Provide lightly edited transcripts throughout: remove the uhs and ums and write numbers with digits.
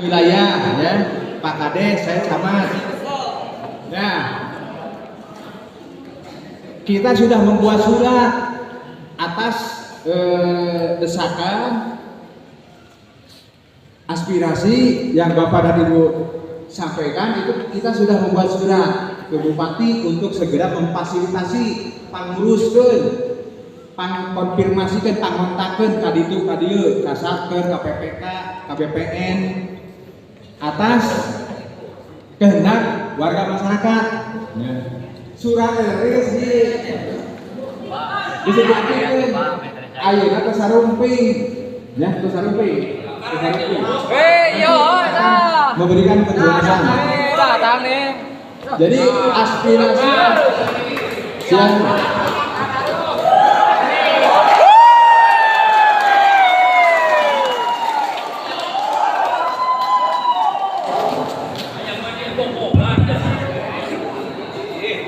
wilayah ya, Pak Kades, saya camat. Nah, kita sudah membuat surat atas desakan aspirasi yang Bapak dan Ibu sampaikan. Itu kita sudah membuat surat ke Bupati untuk segera memfasilitasi panguruskeun, pangkonfirmasikeun, pangontakeun kaditu kadieu, ka Satker, ka PPK, ka BPN atas kehendak warga masyarakat. Surat rilis disebutkeun ayeuna teh sarumping, ya teh sarumping. Memberikan penjelasan. Jadi aspirasi yang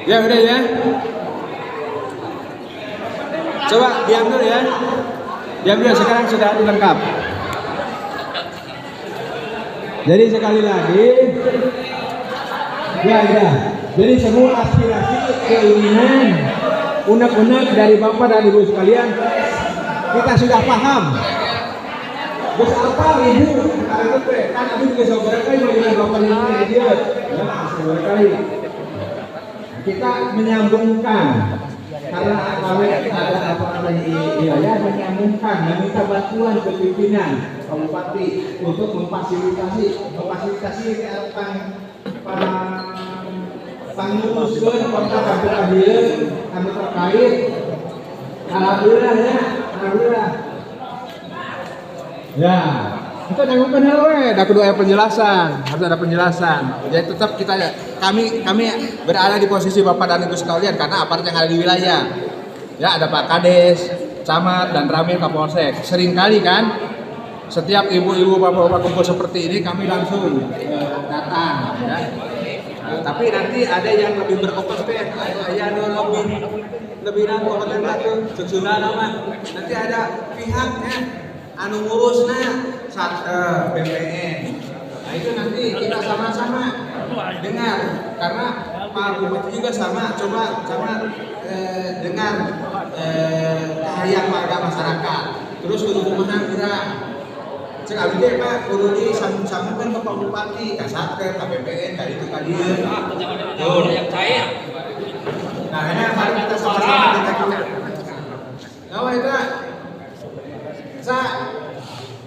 ya udah ya. Coba diam dulu ya. Diam dulu, sekarang sudah lengkap. Jadi sekali lagi, ya. Jadi semua aspirasi, keinginan, unek-unek dari Bapak dan Ibu sekalian, kita sudah paham. Terus apa Ibu? Kan Ibu juga saudara kali dengan Bapak dan Ibu dia, ya saudara kali. Kita menyambungkan, karena kalau ada apa-apa di wilayah menyambungkan, meminta bantuan ke pimpinan Bupati untuk memfasilitasi para panguruskeun kontak kami terkait. Alhamdulillah ya, alhamdulillah. Ya, kita nanggung we, ada kedua penjelasan, harus ada penjelasan. Jadi tetap kami berada di posisi Bapak dan Ibu sekalian karena aparat yang ada di wilayah. Ya, ada Pak Kades, Camat dan Ramil Kapolsek. Seringkali kan setiap ibu-ibu bapak-bapak kumpul seperti ini kami langsung datang ya. Tapi nanti ada yang lebih berkompeten, ya lebih kompeten tuh sesudah nama. Nanti ada pihaknya anu ngurusna Satker, BPN. Nah itu nanti kita sama-sama dengar karena Pak Bupati juga sama dengar keahlian warga masyarakat. Terus kudu kumaha gerak. Cek abdi teh Pak kudu disambungkan ke Pak Bupati, ka Satker, ka BPN, ka itu ka dieu. Tuh yang cair. Nah, ini mari kita sama-sama dengar. Nah, eta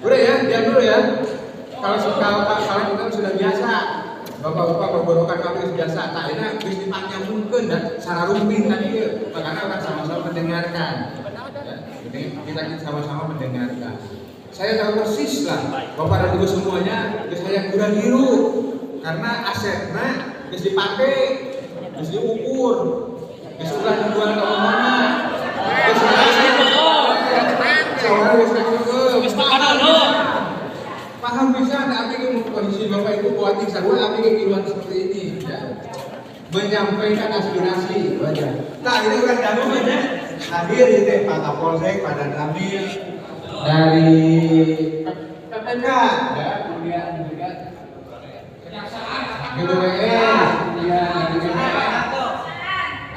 udah ya, diam dulu ya. Kalau kita sudah biasa, bapak-bapak berborokan kami sudah biasa. Tak ini bisa dipanjangkan dan sararumpin tadi ya. Makanya akan sama-sama mendengarkan. Ya, kita sama-sama mendengarkan. Saya tahu persis lah, bapak dan ibu semuanya, saya kurang biru karena asetnya bisa dipakai, bisa diukur, bisa dijual ke mana, paham bisa ada abdi kondisi bapak ibu buat sarua abdi kehidupan seperti ini ya. Menyampaikan aspirasi wajar. Nah ini udah dahulu ya. Hadir itu Pak Kapolsek, Pak Dan Ramil dari PPK ya, kemudian juga kejaksaan, BPN,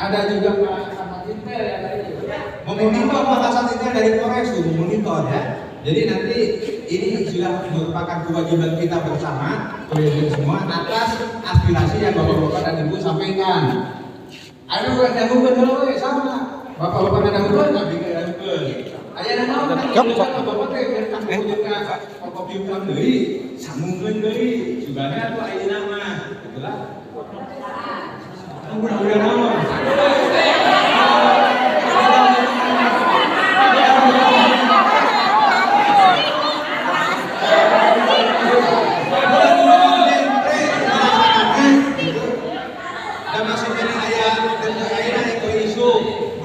ada juga Pak Kasat Intel ya tadi. Memonitor Pak Kasat Intel dari Polres memonitor ya. Jadi nanti ini sudah merupakan kewajiban kita bersama, kewajiban semua atas aspirasi yang bapak-bapak dan ibu sampaikan. Ada bukan jagung betul sama, bapak-bapak dan ibu nggak bikin jagung. Ada yang mau kan bapak teh bertanggung juga kopi ulang beli, sambungkan beli, juga tuh aja nama, itulah. Udah nama.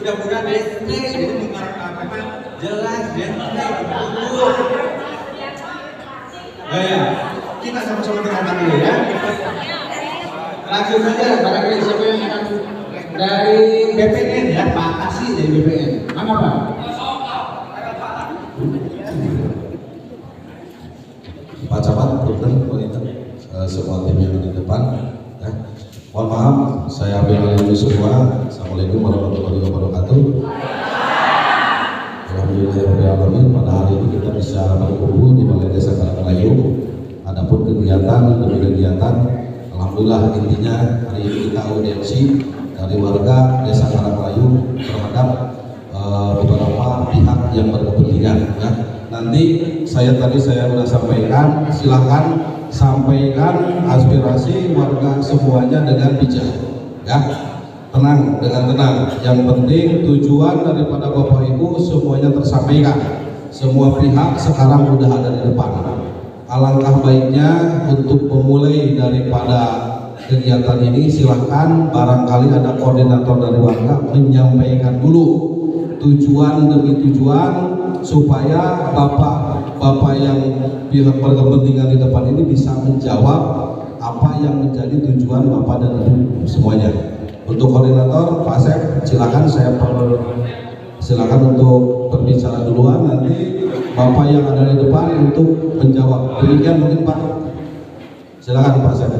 Mudah-mudahan jadi jelas dan ya, kita sama-sama dengarkan dulu ya. Langsung saja barangkali siapa yang akan dari BPN ya, Pak Kasih dari BPN. Mana Pak? Pak Camat, Dokter, semua tim yang di depan. Ya. Mohon maaf, saya ambil alih dulu semua. Assalamualaikum warahmatullahi wabarakatuh. Alhamdulillahirrahmanirrahim. Pada hari ini kita bisa berkumpul di Balai Desa Karangmelayu. Adapun kegiatan demi kegiatan, alhamdulillah intinya hari ini kita audiensi dari warga Desa Karangmelayu terhadap beberapa pihak yang berkepentingan. Ya. Nanti saya sudah sampaikan, silahkan sampaikan aspirasi warga semuanya dengan bijak. Ya. Tenang, dengan tenang. Yang penting tujuan daripada Bapak Ibu semuanya tersampaikan. Semua pihak sekarang sudah ada di depan. Alangkah baiknya untuk memulai daripada kegiatan ini, silahkan barangkali ada koordinator dari warga menyampaikan dulu tujuan demi tujuan supaya bapak yang pihak berkepentingan di depan ini bisa menjawab apa yang menjadi tujuan Bapak dan Ibu semuanya. Untuk koordinator Pak Asep, silakan silakan untuk berbicara duluan, nanti Bapak yang ada di depan untuk menjawab. Demikian mungkin Pak. Silakan Pak Asep.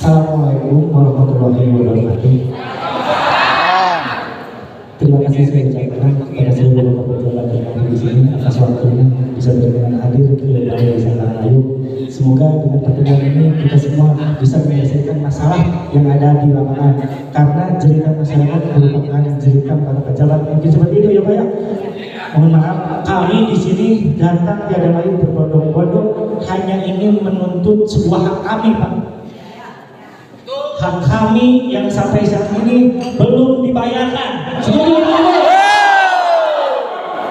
Assalamualaikum warahmatullahi wabarakatuh. Terima kasih saya ucapkan kepada seluruh bapak pejabat yang ada di sini atas waktunya bisa berkenan hadir ke Balai Desa Karangmelayu. Semoga dengan pertemuan ini kita semua bisa menyelesaikan masalah yang ada di lapangan, karena jeritan masyarakat merupakan jeritan para pejabat. Mungkin seperti itu ya Pak ya. Mohon maaf, kami di sini datang tiada lain berbondong-bondong hanya ingin menuntut sebuah hak kami Pak. Hak kami yang sampai saat ini belum dibayarkan.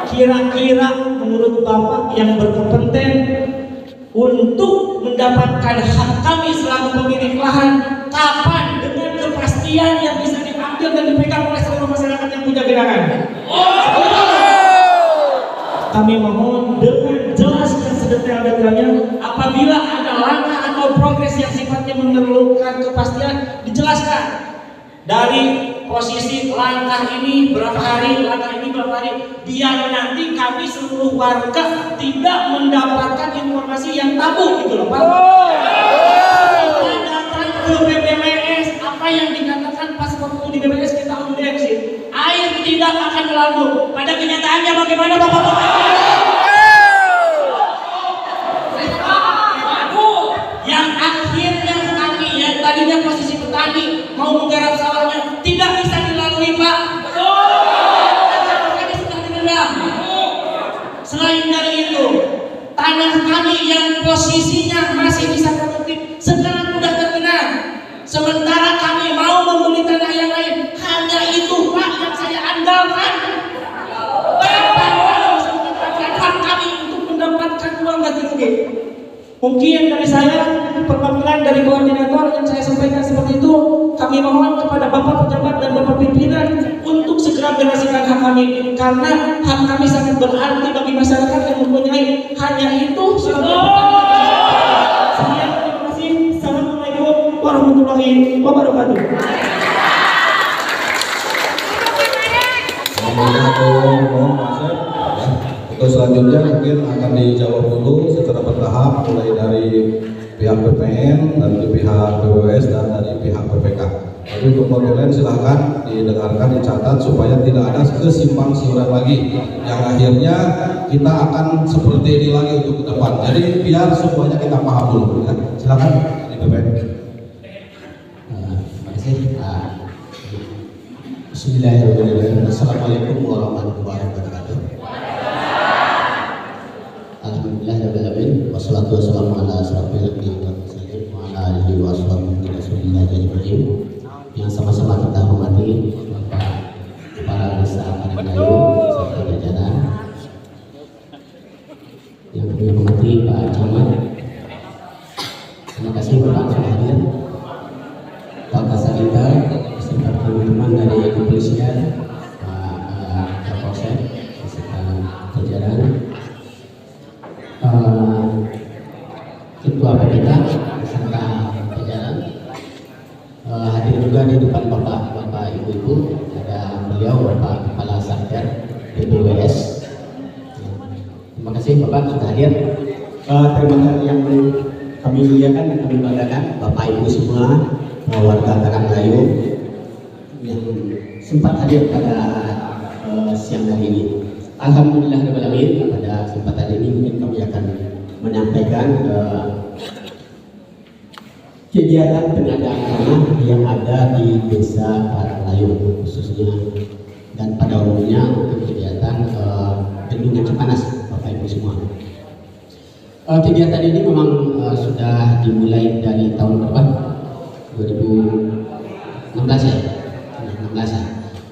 Kira-kira menurut Bapak yang berkompeten untuk mendapatkan hak kami selaku pemilik lahan, kapan dengan kepastian yang bisa diambil dan dipegang oleh seluruh masyarakat yang punya genangan? Kami mohon dengan jelas dan sedetail-detailnya, apabila ada langkah atau progres yang sifatnya memerlukan kepastian, dijelaskan dari posisi langkah ini berapa hari, langkah ini berapa hari, biar nanti kami seluruh warga tidak mendapatkan informasi yang tabu gitu loh Pak. Kita datang ke BPWS, apa yang dikatakan pas waktu di BPWS kita audiensi, air tidak akan melambung. Pada kenyataannya bagaimana Bapak-Bapak? Yang akhirnya kami yang tadinya posisi petani mau menggarap sawahnya tidak bisa dilalui Pak. Kami sudah dendam. Selain dari itu, tanah kami yang posisinya masih bisa produktif sekarang sudah tergenang. Sementara kami mau membeli tanah yang lain, hanya itu Pak yang saya andalkan. Hak kami untuk mendapatkan uang ganti rugi. Mungkin dari saya, perwakilan dari koordinator yang saya sampaikan seperti itu, kami mohon kepada Bapak pejabat dan Bapak pimpinan untuk segera menyelesaikan hak kami, karena hak kami sangat berarti bagi masyarakat yang mempunyai hanya itu. Sekian, terima kasih. Assalamualaikum warahmatullahi wabarakatuh. Untuk selanjutnya mungkin akan dijawab dulu secara bertahap, mulai dari pihak BPN, dari pihak BPWS, dan dari pihak BPK. Tapi untuk modulnya silahkan didengarkan, dicatat supaya tidak ada kesimpang siuran lagi yang akhirnya kita akan seperti ini lagi untuk ke depan. Jadi biar semuanya kita paham dulu. Ya. Silakan di BPN. Terima kasih. Bismillahirrahmanirrahim. Assalamualaikum warahmatullahi wabarakatuh. Alhamdulillahirrahmanirrahim. Wassalatu wassalamu ala asrofil anbiya'i wal mursalin wa ala alihi wa sahbihi rasulillah ajma'in. Yang sama-sama kita hormati Bapak Kepala Desa Karangmelayu serta jajaran. Yang kami hormati Pak Camat. Terima kasih Bapak sudah hadir. Pak Kasarita beserta teman-teman dari kepolisian, Pak Kapolsek beserta jajaran. Ketua PPK beserta jajaran, hadir juga di depan bapak ibu-ibu, ada beliau Bapak Kepala Satker PBWS. Terima kasih Bapak sudah hadir. Terima kasih yang kami muliakan dan kami banggakan Bapak Ibu semua, warga Karanglayu yang sempat hadir pada siang hari ini. Alhamdulillahirrahmanirrahim, pada kesempatan ini mungkin kami akan menyampaikan kegiatan pengadaan tanah yang ada di Desa Karanglayu khususnya, dan pada umumnya untuk kegiatan bendungan Cipanas, Bapak Ibu semua. Kegiatan ini memang sudah dimulai dari tahun berapa? 2016 ya? 16 ya.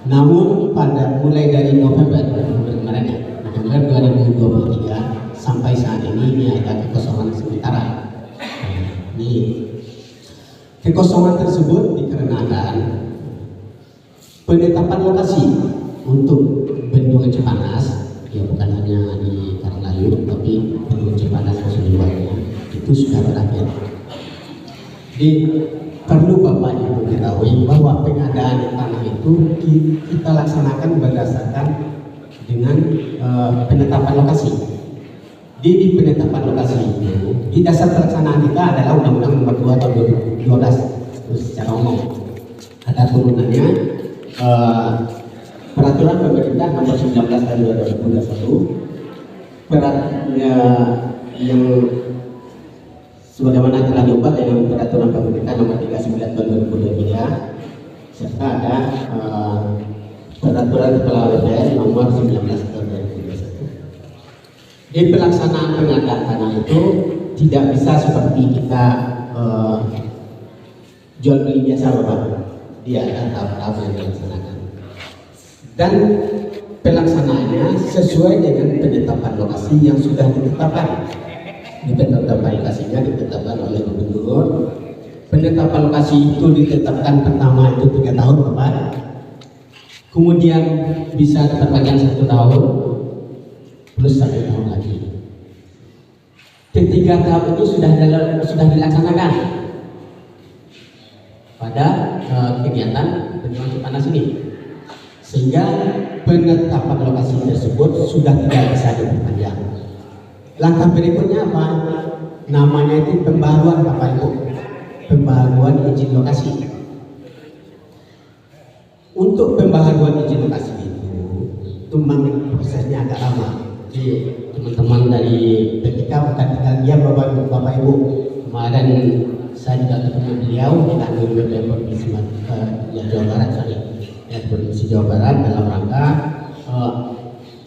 Namun pada mulai dari November kemarin ya, November 2023 sampai saat ini ada kekosongan sementara. Ini kekosongan tersebut dikarenakan penetapan lokasi untuk bendungan Cipanas, ya bukan hanya di Karanglayu, tapi bendungan Cipanas keseluruhannya itu sudah berakhir. Perlu Bapak Ibu ketahui bahwa pengadaan tanah itu kita laksanakan berdasarkan dengan penetapan lokasi. Di penetapan lokasi itu, di dasar pelaksanaan kita adalah Undang-Undang Nomor 2 Tahun 2012 secara umum. Ada turunannya Peraturan Pemerintah Nomor 19 Tahun 2021, yang sebagaimana telah diubah dengan Peraturan Pemerintah Nomor 39 Tahun 2023, serta ada Peraturan Kepala BPN Nomor 19 Tahun 2021. Di pelaksanaan pengadaan tanah itu tidak bisa seperti kita jual beli biasa, Bapak. Dia ada tahap-tahap yang dilaksanakan, dan pelaksanaannya sesuai dengan penetapan lokasi yang sudah ditetapkan. Penetapan lokasinya ditetapkan oleh gubernur. Penetapan lokasi itu ditetapkan pertama itu 3 tahun, Bapak. Kemudian bisa diperpanjang 1 tahun plus 1 tahun lagi. Ketiga tahap itu sudah dilaksanakan pada kegiatan bendungan Cipanas ini, sehingga penetapan lokasi tersebut sudah tidak bisa diperpanjang. Langkah berikutnya apa? Namanya itu pembaruan, Bapak Ibu. Pembaruan izin lokasi. Untuk pembaharuan izin lokasi itu memang prosesnya agak lama. Jadi teman-teman dari PPK bukan tinggal diam, Bapak Ibu. Kemarin saya juga ketemu beliau di kantor BPM Provinsi Jawa Barat, Provinsi Jawa Barat, dalam rangka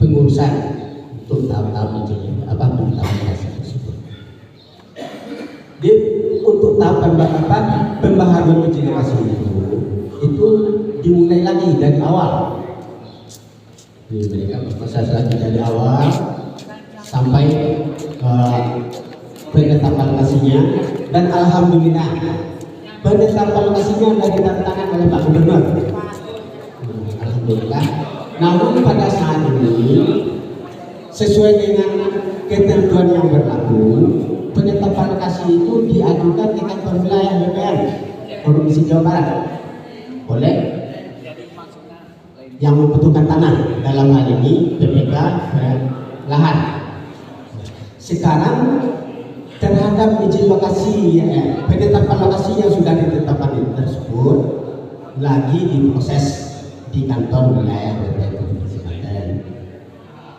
pengurusan untuk tahap-tahap izin penetapan lokasi tersebut. Untuk tahap pembaharuan izin lokasi itu dimulai lagi dari awal. Mereka proses lagi dari awal sampai penetapan lokasinya, dan alhamdulillah penetapan lokasinya sudah ditandatangan oleh Pak Gubernur. Alhamdulillah. Namun pada saat ini sesuai dengan ketentuan yang berlaku, penetapan lokasi itu diajukan ke kantor wilayah BPN Provinsi Jawa Barat oleh yang membutuhkan tanah, dalam hal ini PPK lahan. Sekarang terhadap izin lokasi, penetapan lokasi yang sudah ditetapkan tersebut lagi diproses di kantor wilayah BPN Provinsi Banten.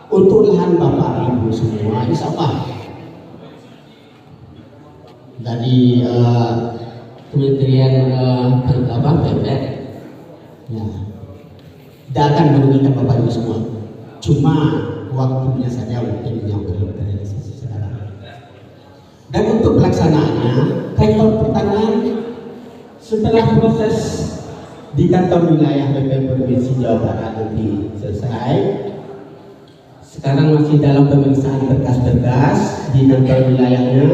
Untuk lahan Bapak Ibu semua, insya Allah dari Kementerian BPN ya, tidak akan merugikan Bapak Ibu semua. Cuma waktunya saja mungkin yang belum terrealisasi sekarang. Dan untuk pelaksanaannya, kantor pertanian setelah proses di kantor wilayah BPN Provinsi Jawa Barat nanti selesai, sekarang masih dalam pemeriksaan berkas-berkas di kantor wilayahnya.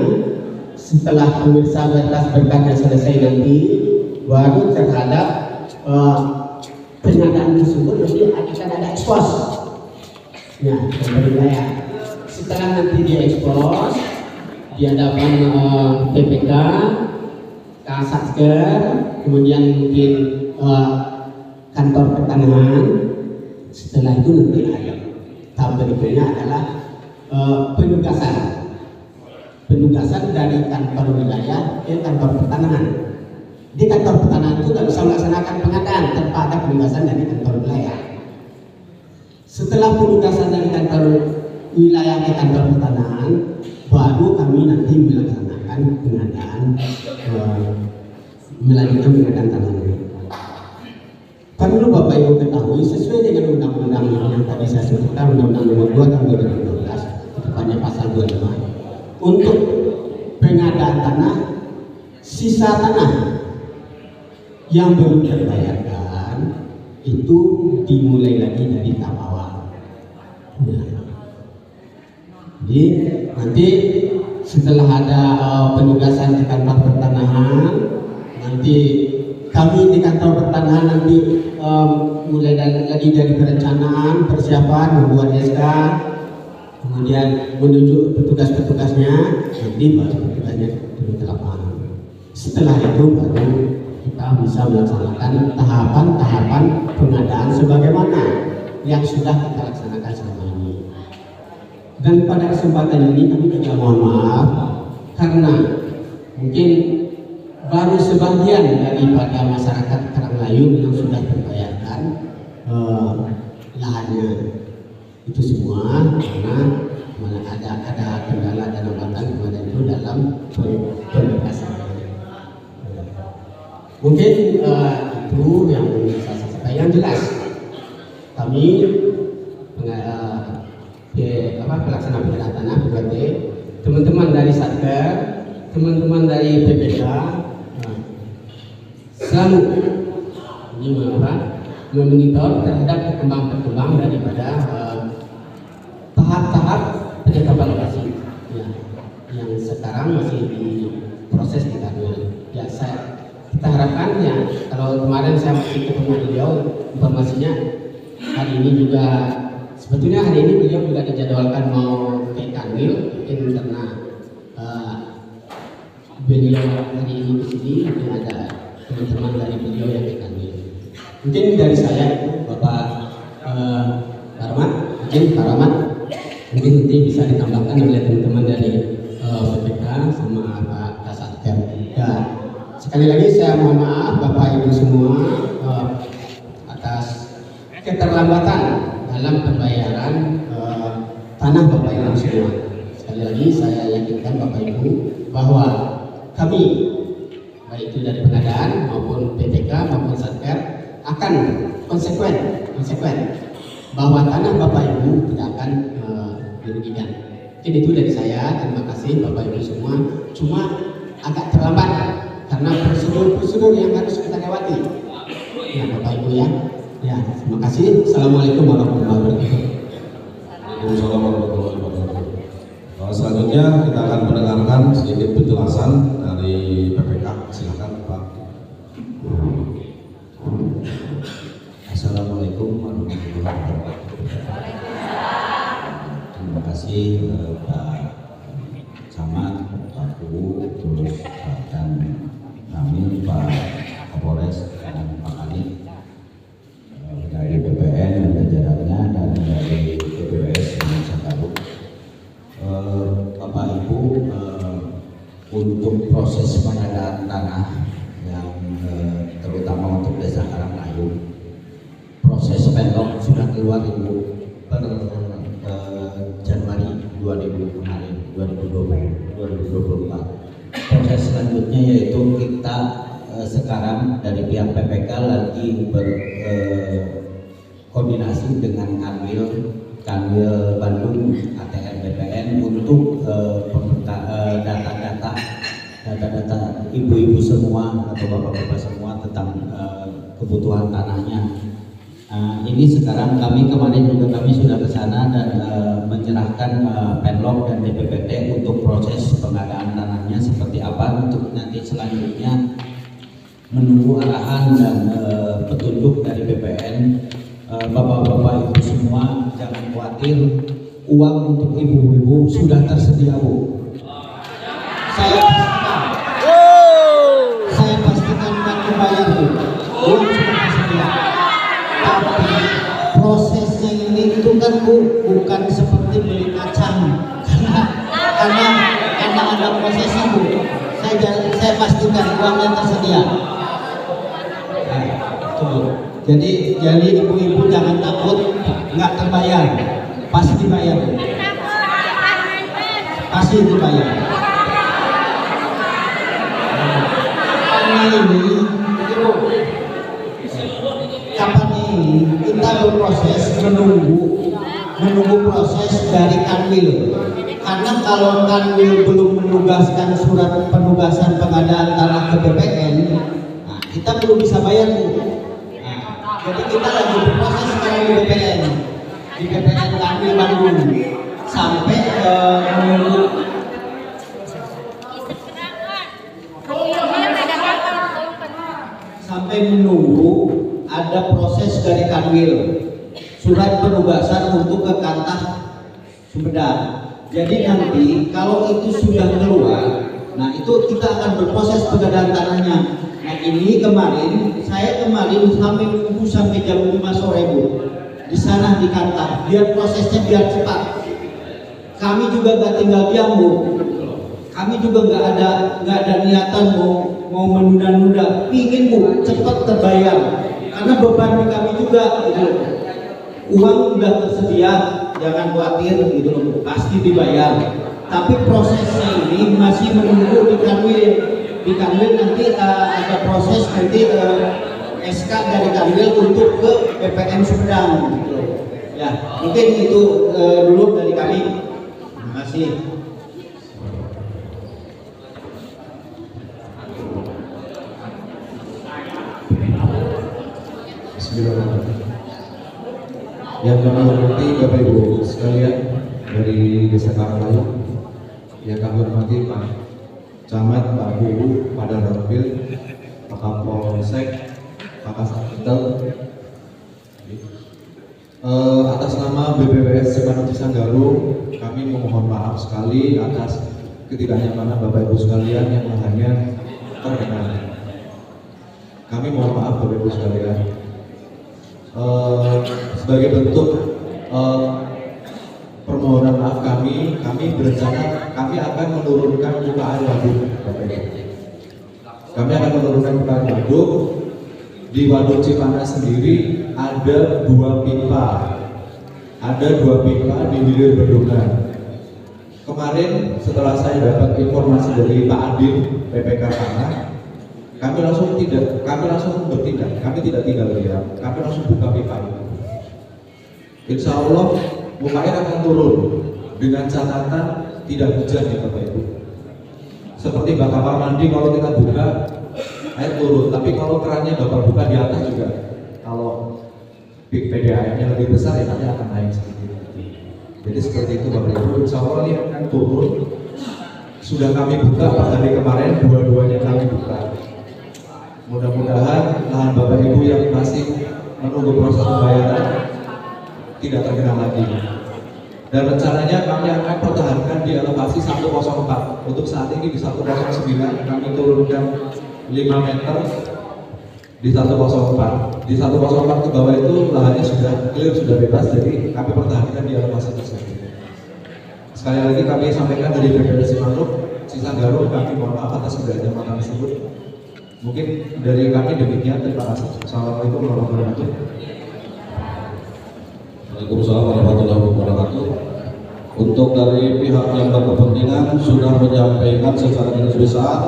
Setelah pemeriksaan berkas-berkasnya selesai nanti, baru terhadap pengadaan tersebut nanti akan ada ekspos ya, dari wilayah. Setelah nanti dia ekspos, di hadapan PPK, Kasatker, kemudian mungkin kantor pertanahan. Setelah itu nanti ada tahap berikutnya adalah penugasan dari kantor wilayah ke kantor pertanahan. Di kantor pertanahan itu tidak bisa melaksanakan pengadaan tanpa ada penugasan dari kantor wilayah. Setelah penugasan dari kantor wilayah ke kantor pertanahan, baru kami nanti melaksanakan pengadaan, melanjutkan pengadaan tanah. Perlu Bapak Ibu ketahui, sesuai dengan undang-undang yang tadi saya sebutkan, Undang-Undang Nomor 2 Tahun 2012, tepatnya pasal 25, untuk pengadaan tanah, sisa tanah yang belum terbayarkan itu dimulai lagi dari tahap awal. Jadi nanti setelah ada penugasan di kantor pertanahan, nanti kami di kantor pertanahan nanti mulai lagi dari perencanaan, persiapan, membuat SK, kemudian menunjuk petugas-petugasnya, nanti baru petugasnya turun ke lapangan. Setelah itu baru kita bisa melaksanakan tahapan-tahapan pengadaan sebagaimana yang sudah kita laksanakan selama ini. Dan pada kesempatan ini kami juga mohon maaf karena mungkin baru sebagian daripada masyarakat Karanglayung yang sudah terbayarkan lahannya itu semua, karena ada kendala dan hambatan kemarin itu dalam penugasan. Mungkin itu yang saya sampaikan. Yang jelas kami pelaksana pengadaan tanah PPT, teman-teman dari Satker, teman-teman dari PPK selalu memonitor terhadap perkembangan daripada tahap-tahap penetapan lokasi yang sekarang masih diproses di Kanwil. Ya, kita harapkan ya, kalau kemarin saya masih ketemu beliau, informasinya hari ini juga sebetulnya hari ini beliau juga dijadwalkan mau ke Kanwil, mungkin karena beliau hari ini di sini ada teman-teman dari beliau yang ke Kanwil. Mungkin dari saya Bapak Rahmat, mungkin nanti bisa ditambahkan oleh teman-teman dari PPK sama Pak Kasatker. Ya, sekali lagi saya mohon maaf Bapak Ibu semua atas keterlambatan dalam pembayaran tanah Bapak Ibu semua. Sekali lagi saya yakinkan Bapak Ibu bahwa kami baik itu dari pengadaan maupun PPK maupun Satker akan konsekuen bahwa tanah Bapak Ibu tidak akan dirugikan. Jadi itu dari saya. Terima kasih Bapak Ibu semua. Cuma agak terlambat karena prosedur yang harus kita lewati. Ya Bapak Ibu ya. Ya, terima kasih. Assalamualaikum warahmatullahi wabarakatuh. Waalaikumsalam warahmatullahi wabarakatuh. Selanjutnya kita akan mendengarkan sedikit penjelasan dari PPK. Silakan Pak. Assalamualaikum warahmatullahi wabarakatuh. Terima kasih Pak Camat, Pak Pu, terus dan kami Pak Kapolres dan Pak Kanit dari BPN dan jajarannya dan dari BPS Indonesia Baru. Bapak Ibu, untuk proses pengadaan tanah yang terutama untuk Desa Karanglayung, proses penlok sudah keluar Ibu per Januari 2024. Proses selanjutnya yaitu kita sekarang dari pihak PPK lagi berkoordinasi dengan Kanwil Bandung ATR BPN untuk data-data ibu-ibu semua atau bapak-bapak semua tentang kebutuhan tanahnya. Ini sekarang kami kemarin juga kami sudah ke sana dan menyerahkan penlok dan DPPT untuk proses pengadaan tanahnya seperti apa. Untuk nanti selanjutnya menunggu arahan dan petunjuk dari BPN. Bapak-bapak ibu semua jangan khawatir, uang untuk ibu-ibu sudah tersedia Bu. karena ada proses itu. Saya pastikan uangnya tersedia. Nah, jadi ibu-ibu jangan takut nggak terbayar, pasti dibayar. Pasti dibayar. Karena ini, ibu, kapan ini kita berproses menunggu proses dari Kanwil. Karena kalau Kanwil belum menugaskan surat penugasan pengadaan tanah ke BPN, nah, kita belum bisa bayar Bu. Nah, jadi kita lagi berproses sekarang di BPN Kanwil Bandung sampai menunggu ada proses dari Kanwil, surat penugasan untuk ke Kantah Sumedang. Jadi nanti kalau itu sudah keluar, nah itu kita akan berproses pengadaan tanahnya. Nah ini saya kemarin sampai jam 5 sore Bu, di sana di Kantah, biar prosesnya biar cepat. Kami juga gak tinggal diam Bu, kami juga gak ada niatan mau menunda-nunda, pingin Bu cepat terbayar, karena beban di kami juga gitu. Uang sudah tersedia, jangan khawatir gitu loh, pasti dibayar. Tapi prosesnya ini masih menunggu di Kanwil. Di Kanwil nanti ada proses nanti SK dari Kanwil untuk ke BPN Sumedang gitu. Ya, mungkin itu dulu dari kami. Terima kasih. Bismillahirrahmanirrahim. Yang kami hormati Bapak Ibu sekalian dari Desa Karanglayung, yang kami hormati Pak Camat, Pak Guru, Pak Danramil, Pak Kapolsek, Pak Kasatpol. Atas nama BPWS Cimanuk Cisanggaru, kami memohon maaf sekali atas ketidaknyamanan Bapak Ibu sekalian yang hanya terkenal. Kami mohon maaf Bapak Ibu sekalian. Sebagai bentuk permohonan maaf kami berencana kami akan menurunkan muka air waduk. Kami akan menurunkan muka air waduk. Di Waduk Cipanas sendiri ada 2 pipa, di hilir bendungan. Kemarin setelah saya dapat informasi dari Pak Adil PPK Tanah, kami langsung bertindak, kami tidak tinggal diam, kami langsung buka pipa itu. Insya Allah muka air akan turun dengan catatan tidak hujan ya Bapak Ibu. Seperti bak kamar mandi kalau kita buka air turun, tapi kalau kerannya Bapak buka di atas juga, kalau PDAM-nya lebih besar ya nanti akan naik sedikit. Jadi seperti itu Bapak Ibu, insya Allah ini akan turun. Sudah kami buka pas hari kemarin, dua-duanya kami buka. Mudah-mudahan lahan Bapak Ibu yang masih menunggu proses pembayaran tidak tergenang lagi. Dan rencananya kami akan pertahankan di elevasi 104. Untuk saat ini di 109 kami turunkan 5 meter di 104. Di 104 ke bawah itu lahannya sudah clear, sudah bebas, jadi kami pertahankan di elevasi tersebut. Sekali lagi kami sampaikan dari BPWS Cimanuk Cisanggaru, kami mohon maaf atas ketidaknyamanan tersebut. Mungkin dari kami demikian, terima kasih. Assalamualaikum warahmatullahi wabarakatuh. Waalaikumsalam warahmatullahi wabarakatuh. Untuk dari pihak yang berkepentingan sudah menyampaikan secara garis besar,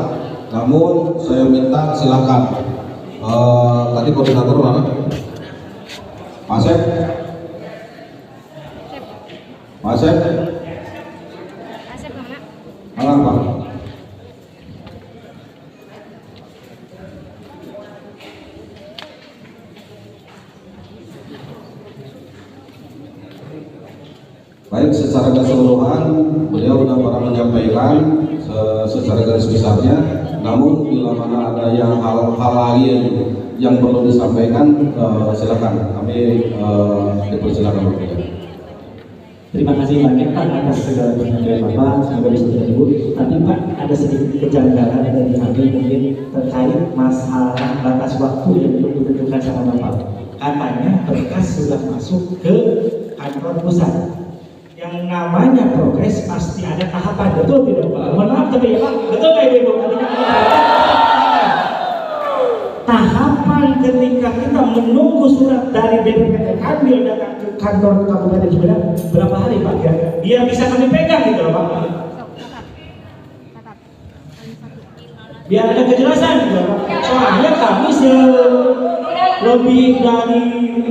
namun saya minta silakan tadi koordinator mana? Pak Asep? Pak Asep? Malang Pak. Baik, secara keseluruhan beliau sudah pernah menyampaikan secara garis besarnya. Namun bila mana ada yang hal lain yang perlu disampaikan, silakan kami dipersilakan. Terima kasih banyak Pak atas segala perhatian Bapak, semoga bisa terhibur. Tapi Pak, ada sedikit kejanggalan dari kami mungkin terkait masalah batas waktu yang belum ditentukan sama Bapak. Katanya berkas sudah masuk ke kantor pusat. Yang namanya progres pasti ada tahapan, betul tidak Pak? Mohon maaf maaf tapi ya Pak, betul nggak Ibu? Ketika tahapan ketika kita menunggu surat dari BPPT Kanwil datang ke kantor Kabupaten Sumedang berapa hari Pak ya? Biar bisa kami pegang gitu loh Pak. Biar ada kejelasan gitu loh Pak. Soalnya kami lebih dari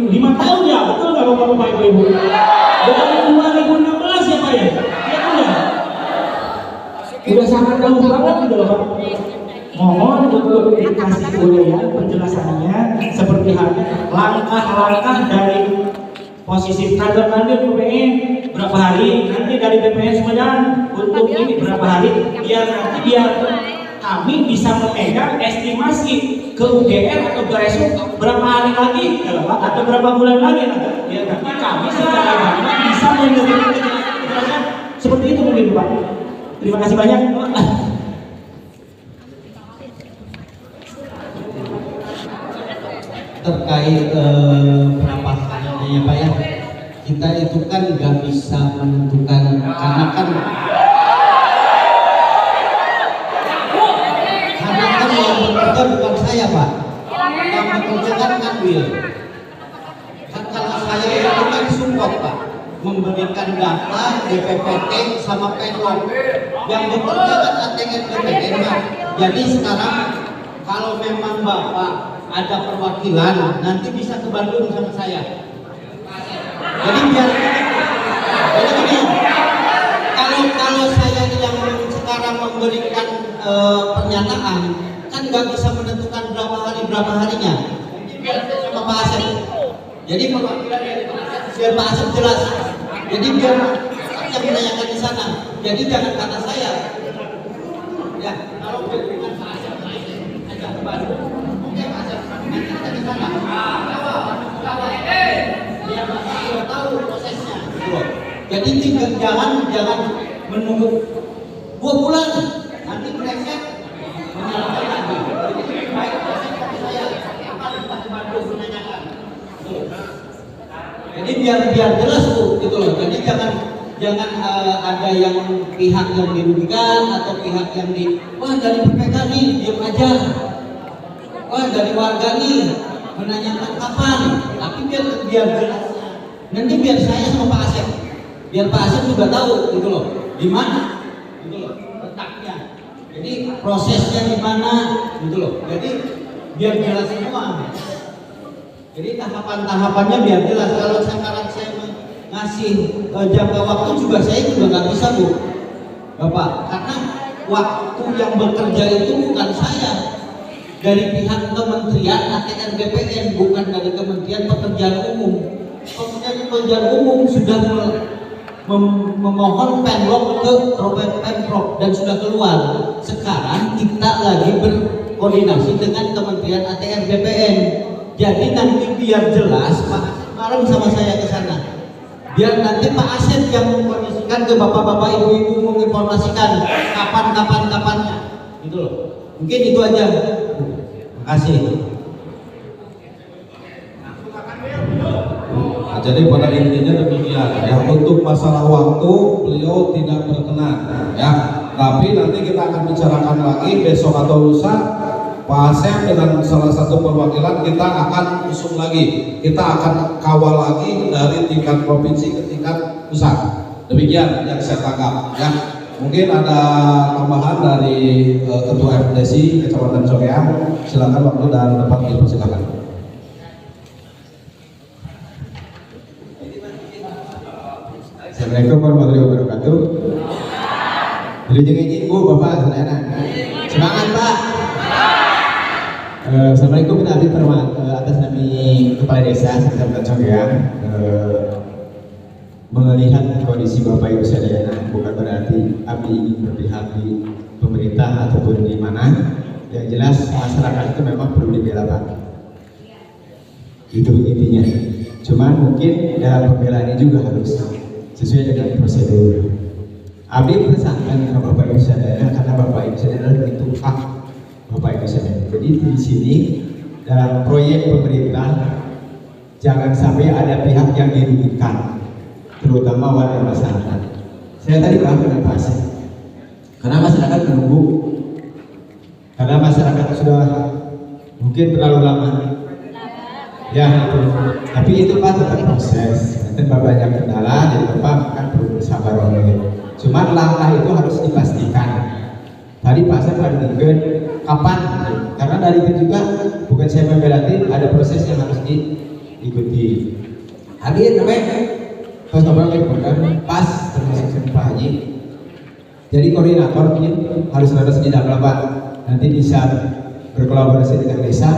5 tahun ya, betul nggak Bapak Ibu? Dari 2016 ya Pak ya? Ya udah sangat jauh banget gitu loh Pak. Mohon untuk dikasih uraian penjelasannya seperti halnya langkah-langkah dari posisi kader BPN berapa hari, nanti dari BPN Sumedang untuk ini berapa hari, biar kami bisa memegang estimasi ke UGR atau ke RSU berapa hari lagi, atau berapa bulan lagi, biar kami secara banyak bisa menerima kejelasan seperti itu mungkin Pak. Terima kasih banyak. Terkait berapa harinya ya Pak ya, kita itu kan nggak bisa menentukan karena kan yang bekerja bukan saya Pak, yang bekerja kan Kanwil. Kan kalau saya itu kan support Pak, memberikan data BPPT sama Penlog, yang bekerja kan ATN BPN Pak. Jadi sekarang kalau memang Bapak ada perwakilan, nanti bisa ke Bandung sama saya. Jadi biar gini, kalau saya yang sekarang memberikan pernyataan, kan nggak bisa menentukan berapa harinya. Mungkin biar sama Pak Asep. Jadi perwakilan dari biar Pak Asep jelas. Jadi biar yang menanyakan di sana. Jadi jangan kata saya. Ya, kalau dengan Pak Asep ajak ke Bandung. Biar tahu prosesnya. Jadi jangan menunggu 2 bulan nanti mereka menyalahkan lagi. Jadi baik proses saya akan bantu menanyakan. Jadi biar jelas tuh gitu loh. Jadi jangan ada yang pihak yang dirugikan atau pihak yang wah dari PPK nih diam aja. Wah dari warga nih menanyakan kapan, tapi biar jelas. Nanti biar saya sama Pak Asep, biar Pak Asep juga tahu gitu loh, di mana, gitu loh, letaknya. Jadi prosesnya di mana, gitu loh. Jadi biar jelas semua. Jadi tahapan-tahapannya biar jelas. Kalau sekarang saya ngasih jangka waktu juga saya juga nggak bisa Bu, Bapak, karena waktu yang bekerja itu bukan saya. Dari pihak Kementerian ATR BPN, bukan dari Kementerian Pekerjaan Umum. Kementerian Pekerjaan Umum sudah memohon Penlog ke Pemprov dan sudah keluar. Sekarang kita lagi berkoordinasi dengan Kementerian ATR BPN. Jadi nanti biar jelas Pak Asep bareng sama saya ke sana. Biar nanti Pak Asep yang mengkondisikan ke bapak-bapak, ibu-ibu menginformasikan kapan-kapannya. Gitu loh. Mungkin itu aja. Terima kasih. Nah, jadi pada intinya demikian ya, untuk masalah waktu beliau tidak berkenan ya, tapi nanti kita akan bicarakan lagi besok atau lusa. Pak Asep dengan salah satu perwakilan kita akan usung lagi, kita akan kawal lagi dari tingkat provinsi ke tingkat pusat. Demikian yang saya tangkap ya. Mungkin ada tambahan dari Ketua FDSI Kecamatan Soreang. Silakan waktu dan tempat dipersilakan. Assalamualaikum warahmatullahi wabarakatuh. Dilujeng Ibu, Bapak, Saudara. Semangat Pak. Assalamualaikum atas nama Kepala Desa Kecamatan Soreang. Melihat kondisi Bapak Ibu sekalian, bukan berarti Abdi ingin berpihak di pemerintah ataupun di mana. Yang jelas masyarakat itu memang perlu dibela Pak. Itu intinya. Cuman mungkin dalam pembelaan ini juga harus sesuai dengan prosedur. Abdi bersamaan dengan Bapak Ibu sekalian karena Bapak Ibu sekalian itu hak Bapak Ibu sekalian. Jadi di sini dalam proyek pemerintah jangan sampai ada pihak yang dirugikan, terutama warga masyarakat. Saya tadi bilang dengan Pak Asep, Karena masyarakat menunggu, karena masyarakat sudah mungkin terlalu lama. Ya itu, tapi itu Pak tetap proses. Nanti banyak kendala, jadi Bapak kan perlu sabar oleh. Cuman langkah itu harus dipastikan. Tadi Pak saya mengatakan kapan? Karena dari itu juga bukan saya membela tim, ada proses yang harus diikuti. Hadir namanya, terus ngobrol pas termasuk sama Pak Haji. Jadi koordinator mungkin harus ada di dalam Pak. Nanti bisa berkolaborasi dengan desa,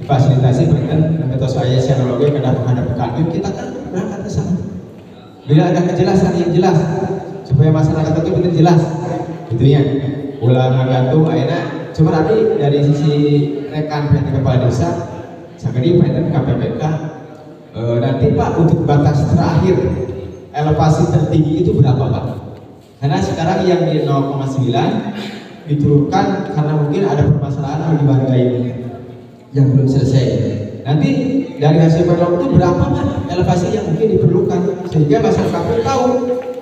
fasilitasi penelitian metode saya teknologi menghadap kami, kita kan berangkat ke sana. Bila ada kejelasan yang jelas, supaya masyarakat itu benar jelas, gitu ya. Ulang gantung akhirnya, cuma tapi dari sisi rekan PT Kepala Desa, sakit PT KPPK, nanti Pak untuk batas terakhir elevasi tertinggi itu berapa Pak? Karena sekarang yang di 0,9 diturunkan karena mungkin ada permasalahan di warga ini yang belum selesai. Nanti dari hasil penelitian itu berapa Pak elevasi yang mungkin diperlukan sehingga masyarakat pun tahu.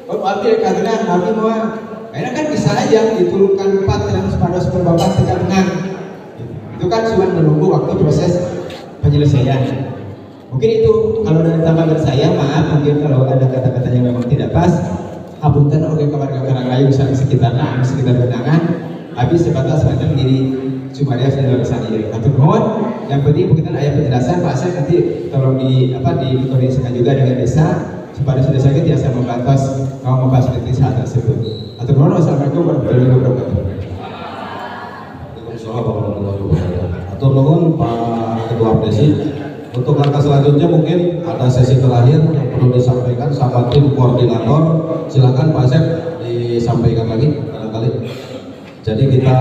Oh ambil karena kami mau, akhirnya kan bisa aja diturunkan 4 yang pada super bapak tidak benar. Itu kan cuma menunggu waktu proses penyelesaian. Mungkin itu kalau dari tambahan saya, maaf mungkin kalau ada kata-kata yang memang tidak pas. Hapunten oke keluarga Karanglayu misalnya sekitar genangan habis sebatas macam diri Sumaria sudah kesana jadi atur mohon. Yang penting mungkin ada penjelasan Pak Asep nanti tolong dikoordinasikan juga dengan desa supaya sudah sakit ya saya membantu mau memfasilitasi hal tersebut. Atur mohon. Wassalamualaikum warahmatullahi wabarakatuh. Waalaikumsalam warahmatullahi wabarakatuh. Atur nuhun Pak Ketua Presi. Untuk langkah selanjutnya mungkin ada sesi terakhir yang perlu disampaikan sama tim koordinator. Silakan Pak Asep disampaikan lagi barangkali. Jadi kita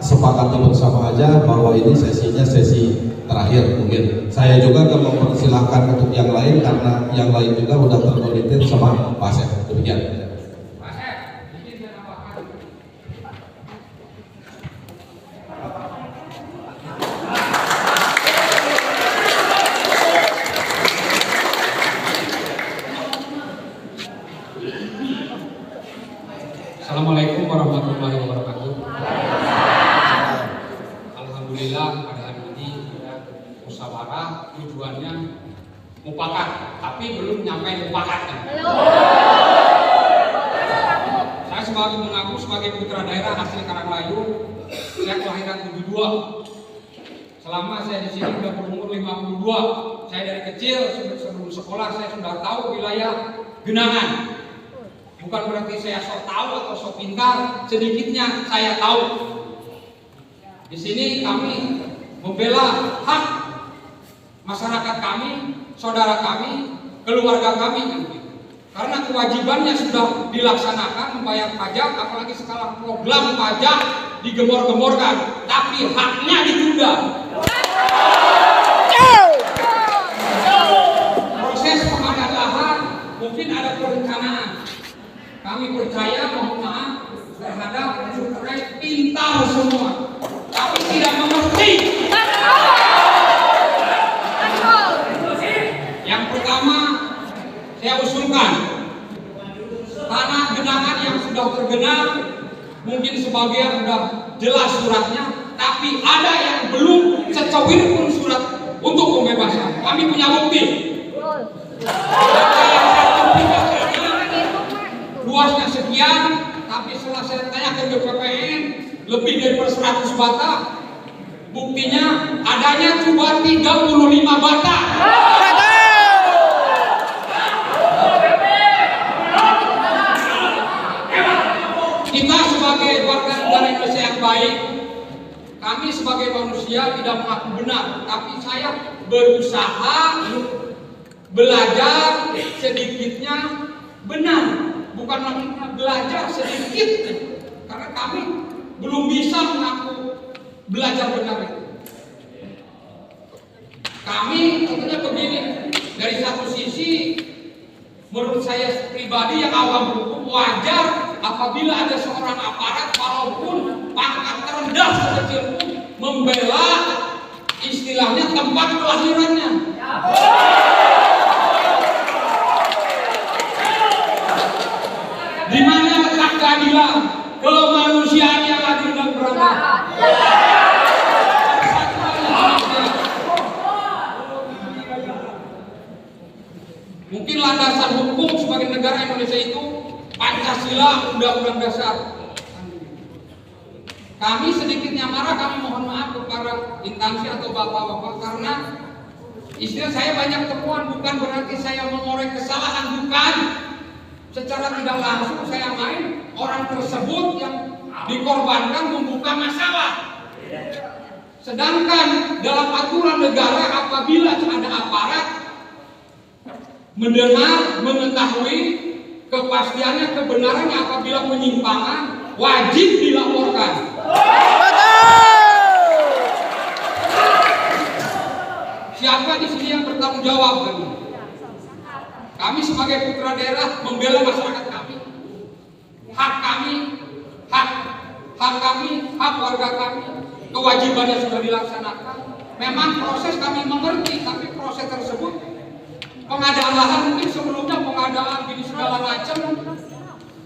sepakati bersama aja bahwa ini sesinya sesi terakhir mungkin. Saya juga akan mempersilahkan untuk yang lain karena yang lain juga udah terkoordinir sama Pak Asep. Demikian. Assalamualaikum warahmatullahi wabarakatuh. Alhamdulillah pada hari ini kita musyawarah tujuannya mufakat, tapi belum nyampe mufakatnya. Saya mengaku sebagai putra daerah asli Karanglayu. Saya kelahiran 72. Selama saya di sini sudah berumur 52. Saya dari kecil sebelum sekolah saya sudah tahu wilayah genangan. Bukan berarti saya sok tahu atau sok pintar, sedikitnya saya tahu. Di sini kami membela hak masyarakat kami, saudara kami, keluarga kami. Karena kewajibannya sudah dilaksanakan membayar pajak, apalagi sekarang program pajak digembor-gemborkan, tapi haknya ditunda. Proses pengadaan lahan mungkin ada perencanaan. Kami percaya, mohon maaf terhadap unsur terkait pintar semua, tapi tidak mengerti. Yang pertama, saya usulkan tanah genangan yang sudah tergenang, mungkin sebagian sudah jelas suratnya, tapi ada yang belum secawir pun surat untuk pembebasan. Kami punya bukti. Luasnya sekian, tapi setelah saya tanyakan ke PPN lebih dari 100 bata. Buktinya adanya cuma 35 bata. Kita sebagai warga negara Indonesia yang baik, kami sebagai manusia tidak mengaku benar, tapi saya berusaha belajar sedikitnya benar. Bukan belajar sedikit, karena kami belum bisa mengaku belajar benar itu. Kami tentunya begini, dari satu sisi menurut saya pribadi yang awam hukum wajar apabila ada seorang aparat walaupun pangkat terendah sekecil pun membela istilahnya tempat kelahirannya. Di mana letak keadilan, kemanusiaan Undang-Undang Dasar. Kami sedikitnya marah, kami mohon maaf kepada instansi atau bapak-bapak karena istilah saya banyak temuan, bukan berarti saya mengorek kesalahan, bukan. Secara tidak langsung saya main orang tersebut yang dikorbankan membuka masalah. Sedangkan dalam aturan negara apabila ada aparat mendengar, mengetahui kepastiannya, kebenarannya apabila penyimpangan wajib dilaporkan. Siapa di sini yang bertanggung jawab? Kami sebagai putra daerah membela masyarakat kami, hak kami, hak kami, hak warga kami, kewajibannya sudah dilaksanakan. Memang proses kami mengerti, tapi proses tersebut pengadaan lahan mungkin sebelumnya pengadaan gini segala macam,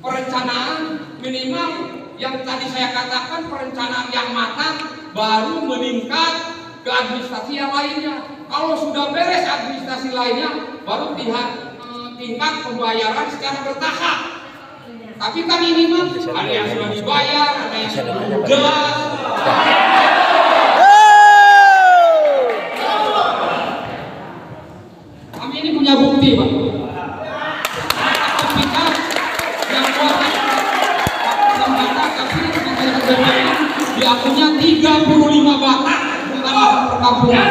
perencanaan minimal yang tadi saya katakan perencanaan yang matang baru meningkat ke administrasi yang lainnya. Kalau sudah beres administrasi lainnya baru tingkat pembayaran secara bertahap. Tapi kan ini mah ada yang sudah dibayar, ada yang sudah jelas. Kami ini punya bukti, Pak. Ketika yang buat lembaga kami dia punya 35 batak tanah perkampungan.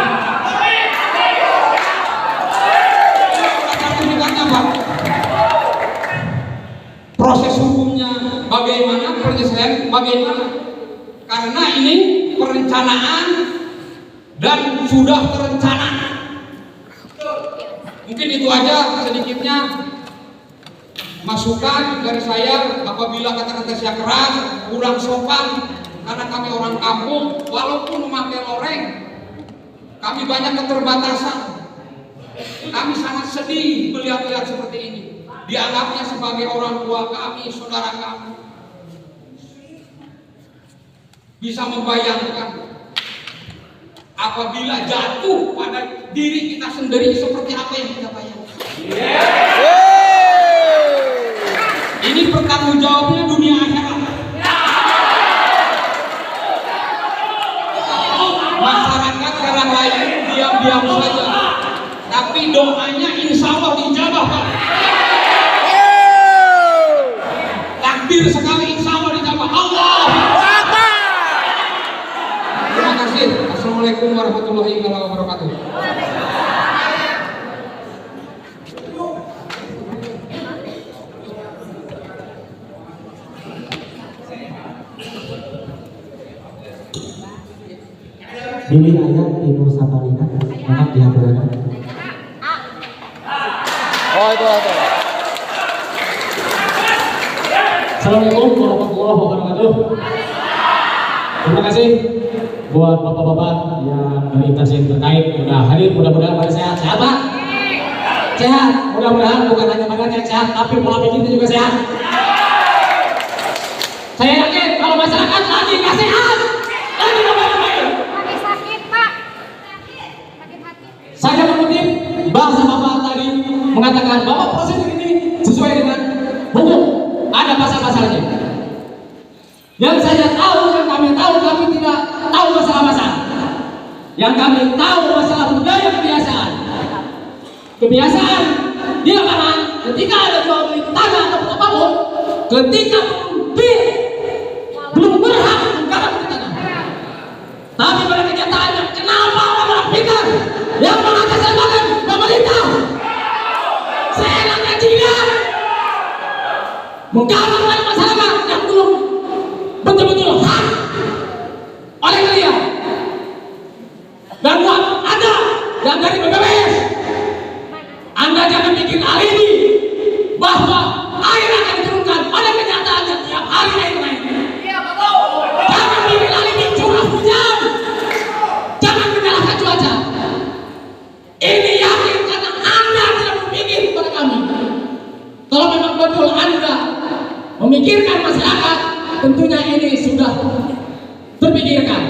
Sertifikatnya, Pak. Proses hukumnya bagaimana, penyelesaian bagaimana? Karena ini perencanaan dan sudah terencana. Mungkin itu aja sedikitnya masukan dari saya. Apabila kata-kata saya keras, kurang sopan, karena kami orang kampung, walaupun memakai loreng, kami banyak keterbatasan. Kami sangat sedih melihat-lihat seperti ini. Dianggapnya sebagai orang tua kami, saudara kami. Bisa membayangkan apabila jatuh pada diri kita sendiri seperti apa yang kita bayangkan. Ini bertanggung jawabnya dunia akhirat. Masyarakat orang lain diam-diam saja, tapi doanya insya Allah dijabah, Pak. Takdir sekali, insya Allah dijabah. Allah. Terima kasih. Assalamualaikum warahmatullahi wabarakatuh. Pilih ayat di Nusa Penida, angkat dia berada. Oh itu. Assalamualaikum warahmatullahi wabarakatuh. Terima kasih buat bapak-bapak yang dari instansi yang terkait sudah hadir. Mudah-mudahan pada sehat-sehat, Pak. Sehat. Mudah-mudahan bukan hanya makan yang sehat, tapi pola pikirnya juga sehat. Saya yakin kalau masyarakat lagi nggak sehat, lagi nggak baik-baik. Lagi sakit, Pak. Sakit hati. Saya mengutip bahasa bapak tadi mengatakan bahwa prosedur ini sesuai dengan hukum. Ada pasal-pasalnya. Yang saya tahu, yang kami tahu, kami tidak tahu masalah-masalah. Yang kami tahu masalah budaya kebiasaan. Kebiasaan di lapangan ketika ada jual beli tanah atau apapun, ketika belum berhak menggarap di tanah. Tapi pada kenyataannya, kenapa orang pintar yang mengatasnamakan pemerintah seenaknya dia menggarap pada masyarakat yang belum betul-betul hak oleh kalian. Dan buat Anda yang dari BPWS, Anda jangan bikin alibi bahwa air akan diturunkan. Pada kenyataannya tiap hari air naik. Jangan bikin alibi curah hujan. Jangan menyalahkan cuaca. Ini yakin karena Anda tidak berpikir kepada kami. Kalau memang betul Anda memikirkan masyarakat, tentunya ini sudah terpikirkan.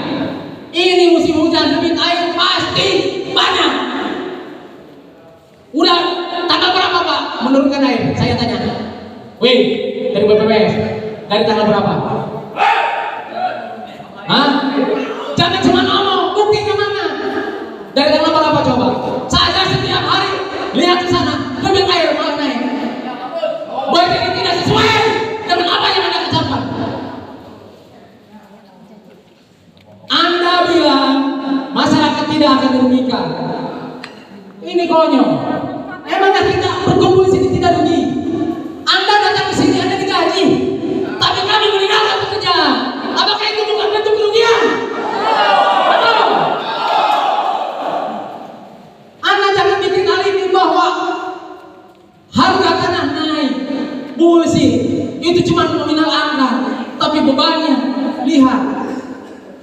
Ini musim hujan, debit air pasti banyak. Udah tanggal berapa Pak menurunkan air? Saya tanya. Wih, dari BPWS. Dari tanggal berapa? Hah? Jangan cuma ngomong, buktinya mana? Dari tanggal berapa coba? Saya setiap hari lihat ke sana, debit air malah naik. Berarti ini tidak sesuai dengan apa yang Anda ucapkan. Anda bilang masyarakat tidak akan dirugikan. Ini konyol. Emangnya kita berkumpul di sini tidak rugi? Anda datang ke sini Anda digaji, tapi kami meninggalkan pekerjaan. Apakah itu bukan bentuk kerugian? Betul. Anda jangan bikin alibi bahwa harga tanah naik. Bullshit. Itu cuma nominal Anda, tapi bebannya lihat.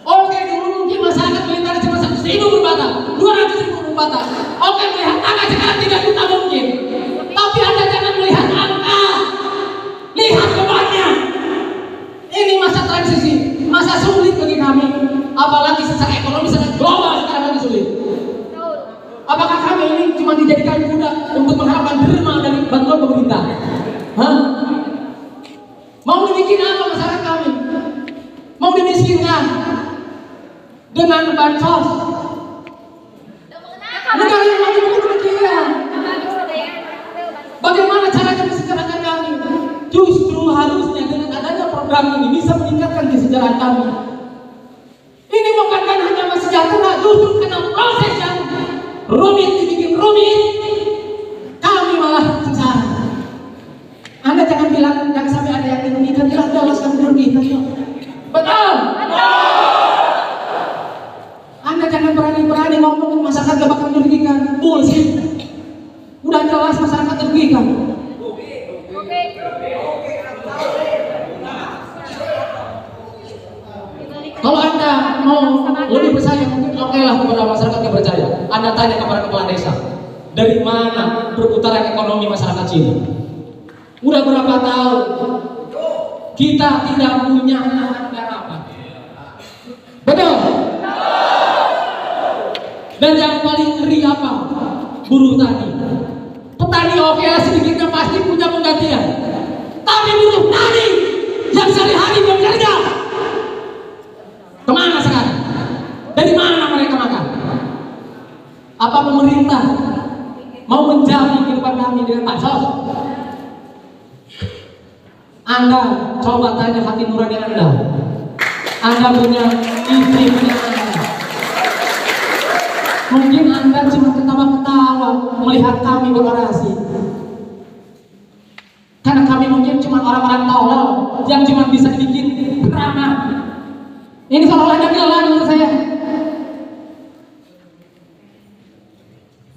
Oke, dulu mungkin masyarakat melihat cuma 100.000 berbata, 200.000 berbata. Oke, melihat angka sekarang 3 juta mungkin. Tapi Anda jangan melihat angka, lihat bebannya. Ini masa transisi, masa sulit bagi kami. Apalagi secara ekonomi sangat global sekarang lagi sulit. Apakah kami ini cuma dijadikan budak untuk mengharapkan derma dari bantuan pemerintah? Hah? Mau dibikin apa masyarakat kami? Mau dimiskinkan dengan bansos? Negara yang maju bukan demikian. Bagaimana caranya mensejahterakan kami? Justru harusnya dengan adanya program ini bisa meningkatkan kesejahteraan kami. Ini bukan karena hanya sejahtera, justru karena proses yang rumit dibikin rumit, kami malah sengsara. Anda jangan bilang, jangan sampai ada yang dirugikan, jelas kami dirugikan. Betul. Anda jangan berani-berani ngomong masyarakat gak bakal dirugikan. Bullshit. Udah jelas masyarakat dirugikan. Kalau Anda mau lebih percaya, mungkin oke lah kepada masyarakat yang percaya. Anda tanya kepada kepala desa, dari mana perputaran ekonomi masyarakat sini? Udah berapa tahun kita tidak punya lahan garapan? Betul? Dan yang paling ngeri apa? Buruh tani. Petani oke lah sedikitnya pasti punya penggantian. Tapi buruh tani yang sehari-hari bekerja, kemana sekarang? Dari mana mereka makan? Apa pemerintah mau menjamin kehidupan kami dengan bansos? Anda coba tanya hati nurani Anda. Anda punya istri, punya anak. Mungkin Anda cuma ketawa-ketawa melihat kami berorasi. Karena kami mungkin cuma orang-orang tolol yang cuma bisa dibikin drama. Ini seolah-olah gila menurut saya.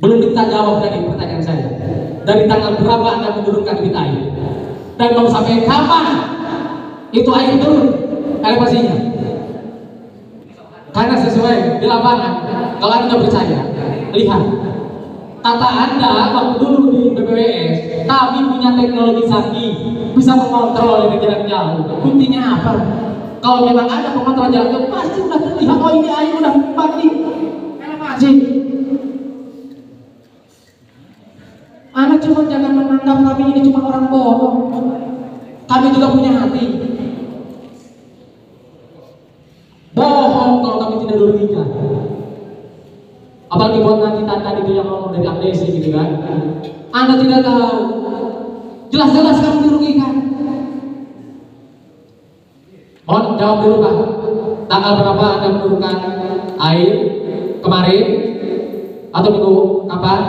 Belum kita jawab dari pertanyaan saya. Dari tanggal berapa Anda menurunkan debit air? Dan mau sampai kapan itu air turun elevasinya? Karena sesuai di lapangan, kalau Anda percaya, lihat. Kata Anda waktu dulu di BPWS, kami punya teknologi canggih, bisa mengontrol dari jarak jauh. Buktinya apa? Kalau memang ada pengontrol jarak jauh, pasti udah terlihat, oh ini air udah mati elevasi. Anda cuma jangan menganggap kami ini cuma orang bohong. Kami juga punya hati. Bohong kalau kami tidak dirugikan. Apalagi buat nanti tanda itu yang ngomong dari amnesti gitu kan. Anda tidak tahu. Jelas-jelas kami dirugikan. Mohon jawab dulu Pak. Tanggal berapa Anda menurunkan air kemarin atau minggu kapan?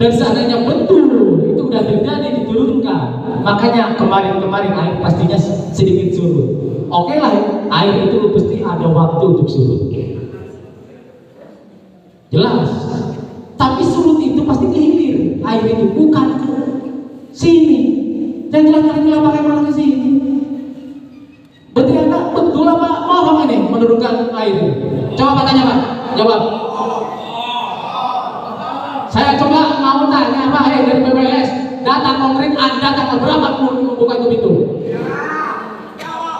Dan seandainya betul itu udah terjadi diturunkan, makanya kemarin air pastinya sedikit surut. Oke lah, air itu pasti ada waktu untuk surut. Jelas. Tapi surut itu pasti ke hilir. Air itu bukan ke sini. Dan jelas-jelas pakai malah ke sini. Berarti Anda betul apa bohong ini menurunkan air? Coba tanya Pak, jawab. Saya coba mau tanya Pak dari BPS, data konkret Anda tanggal berapa membuka itu pintu?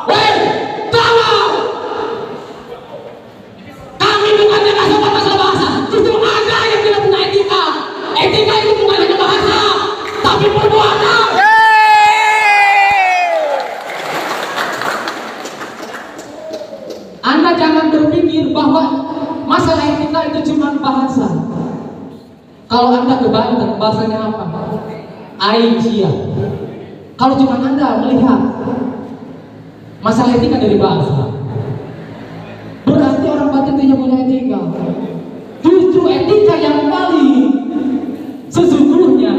Weh, jawab. Kami bukan yang masalah bahasa, justru Anda yang tidak punya etika. Etika itu bukan hanya bahasa, tapi perbuatan. Anda jangan berpikir bahwa masalah etika itu cuma bahasa. Kalau Anda ke Banten, bahasanya apa? Aicia. Kalau cuma Anda melihat masalah etika dari bahasa, berarti orang Banten tidak punya etika. Justru etika yang paling sesungguhnya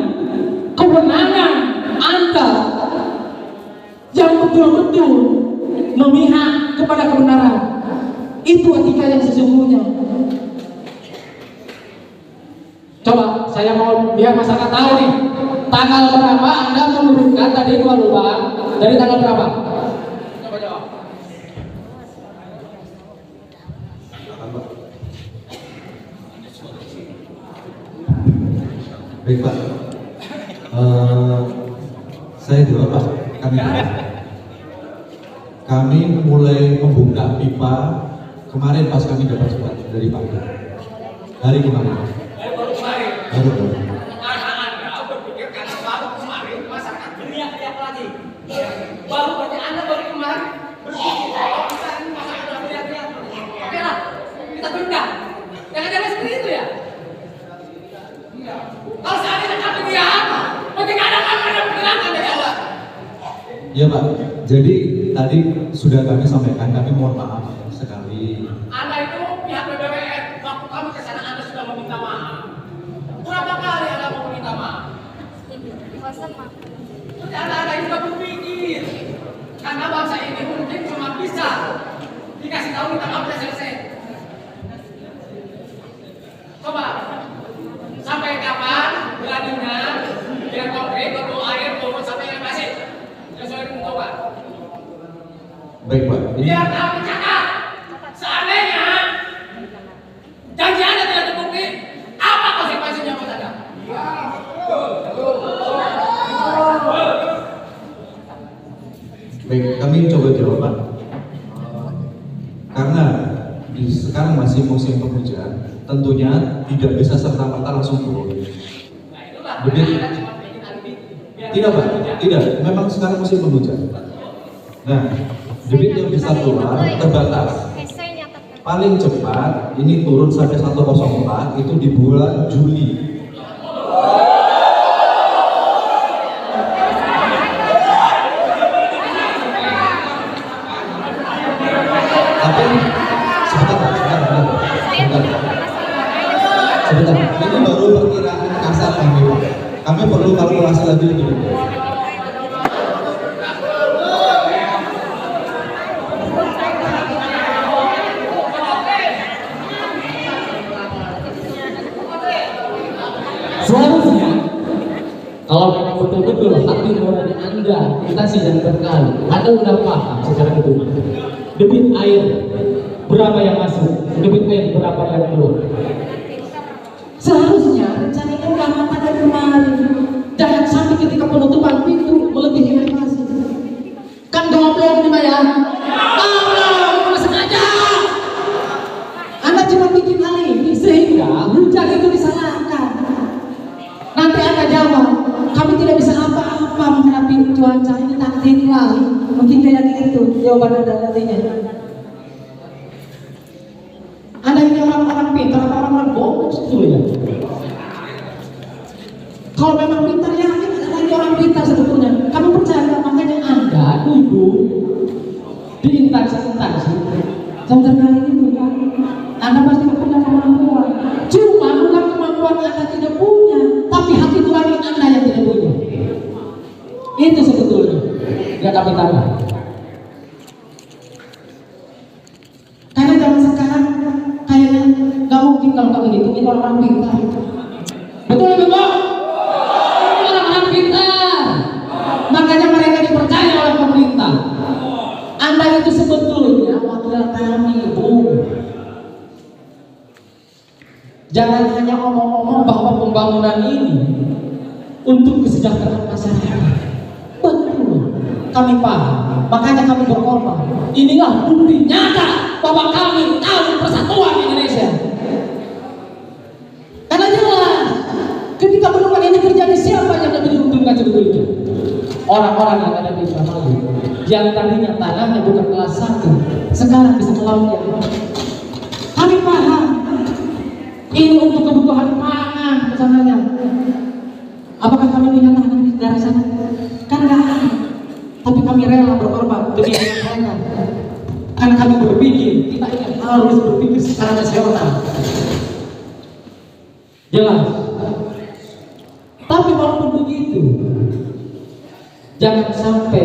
kewenangan Anda yang betul-betul memihak kepada kebenaran. Itu etika yang sesungguhnya. Coba saya mau biar masyarakat tahu nih, tanggal berapa Anda menurunkan tadi 2 lubang, dari tanggal berapa? Coba jawab. Baik Pak, saya juga Pak, kami mulai membuka pipa kemarin pas kami dapat surat dari Pak. Hari kemarin. Baru. Anda berpikir karena baru kemarin masyarakat teriak-teriak lagi. Baru berarti Anda baru kemarin berpikir kalau misalnya masyarakat teriak-teriak. Oke lah, kita tunda. Jangan seperti itu ya. Kalau seandainya kami dia apa? Bagaimana kami ada penjelasan dari Allah? Iya Pak, jadi tadi sudah kami sampaikan, kami mohon maaf sekali. Anda itu pihak BBWN, waktu kami ke sana Anda sudah meminta maaf. Berapa kali Anda mau meminta maaf? Anda juga berpikir, karena bangsa ini mungkin cuma bisa dikasih tahu minta maaf dan selesai. Coba, sampai kapan beraninya biar konkret betul air turun sampai yang masih sesuai dengan coba. Baik Pak. Biar kami cakap, seandainya janji Anda tidak terbukti, apa konsekuensinya buat Anda? Baik, kami coba jawab Pak. Karena sekarang masih musim penghujan, tentunya tidak bisa serta-merta langsung turun. Tidak Pak, tidak. Memang sekarang musim penghujan. Nah, debit yang bisa keluar terbatas. Paling cepat ini turun sampai 104 itu di bulan Juli. Tapi sebentar. Ini baru perkiraan kasar kami. Kami perlu kalkulasi lagi lebih dulu. Seharusnya kalau memang betul-betul hati nurani Anda kita sidang berkali, Anda sudah paham secara betul debit air berapa yang masuk, debit air berapa yang keluar. Seharusnya rencananya udah matang dari kemarin. Jangan sampai ketika penutupan pintu melebihi elevasi. Kan goblok nih Pak ya? Goblok, sengaja. Anda cuma bikin hal ini sehingga hujan itu disalahkan. Nanti Anda jawab, kami tidak bisa apa-apa menghadapi cuaca ini, takdir lah. Mungkin kayak gitu jawaban Anda nantinya. Anda ini orang-orang pintar atau orang-orang bodoh sebetulnya? Kalau memang pintar ya, Anda ini orang pintar sebetulnya. Kamu percaya, makanya Anda duduk di instansi-instansi yang terkait itu kan. Anda pasti punya kemampuan. Cuma bukan kemampuan Anda tidak punya, tapi hati nurani Anda yang tidak punya. Itu sebetulnya yang kami tanya. Karena zaman sekarang kayaknya nggak mungkin kalau kamu ngitungin orang-orang pintar. Betul betul. Orang-orang pintar. Makanya mereka dipercaya oleh pemerintah. Anda itu sebetulnya wakil kami, Bu. Jangan hanya ngomong-ngomong bahwa pembangunan ini untuk kesejahteraan masyarakat. Betul, kami paham. Makanya kami berkorban. Inilah bukti nyata bahwa kami tahu persatuan Indonesia. Karena jelas, ketika penurunan ini terjadi, siapa yang lebih diuntungkan sebetulnya? Orang-orang yang ada di Indonesia, yang tadinya tanahnya bukan kelas 1, sekarang bisa melawan dia. Kami paham ini untuk kebutuhan pangan kesananya. Apakah kami punya tanah di daerah sana? Kan nggak ada. Tapi kami rela berkorban demi mereka. Karena kami berpikir, kita ini harus berpikir secara nasional. Jelas. Tapi walaupun begitu, jangan sampai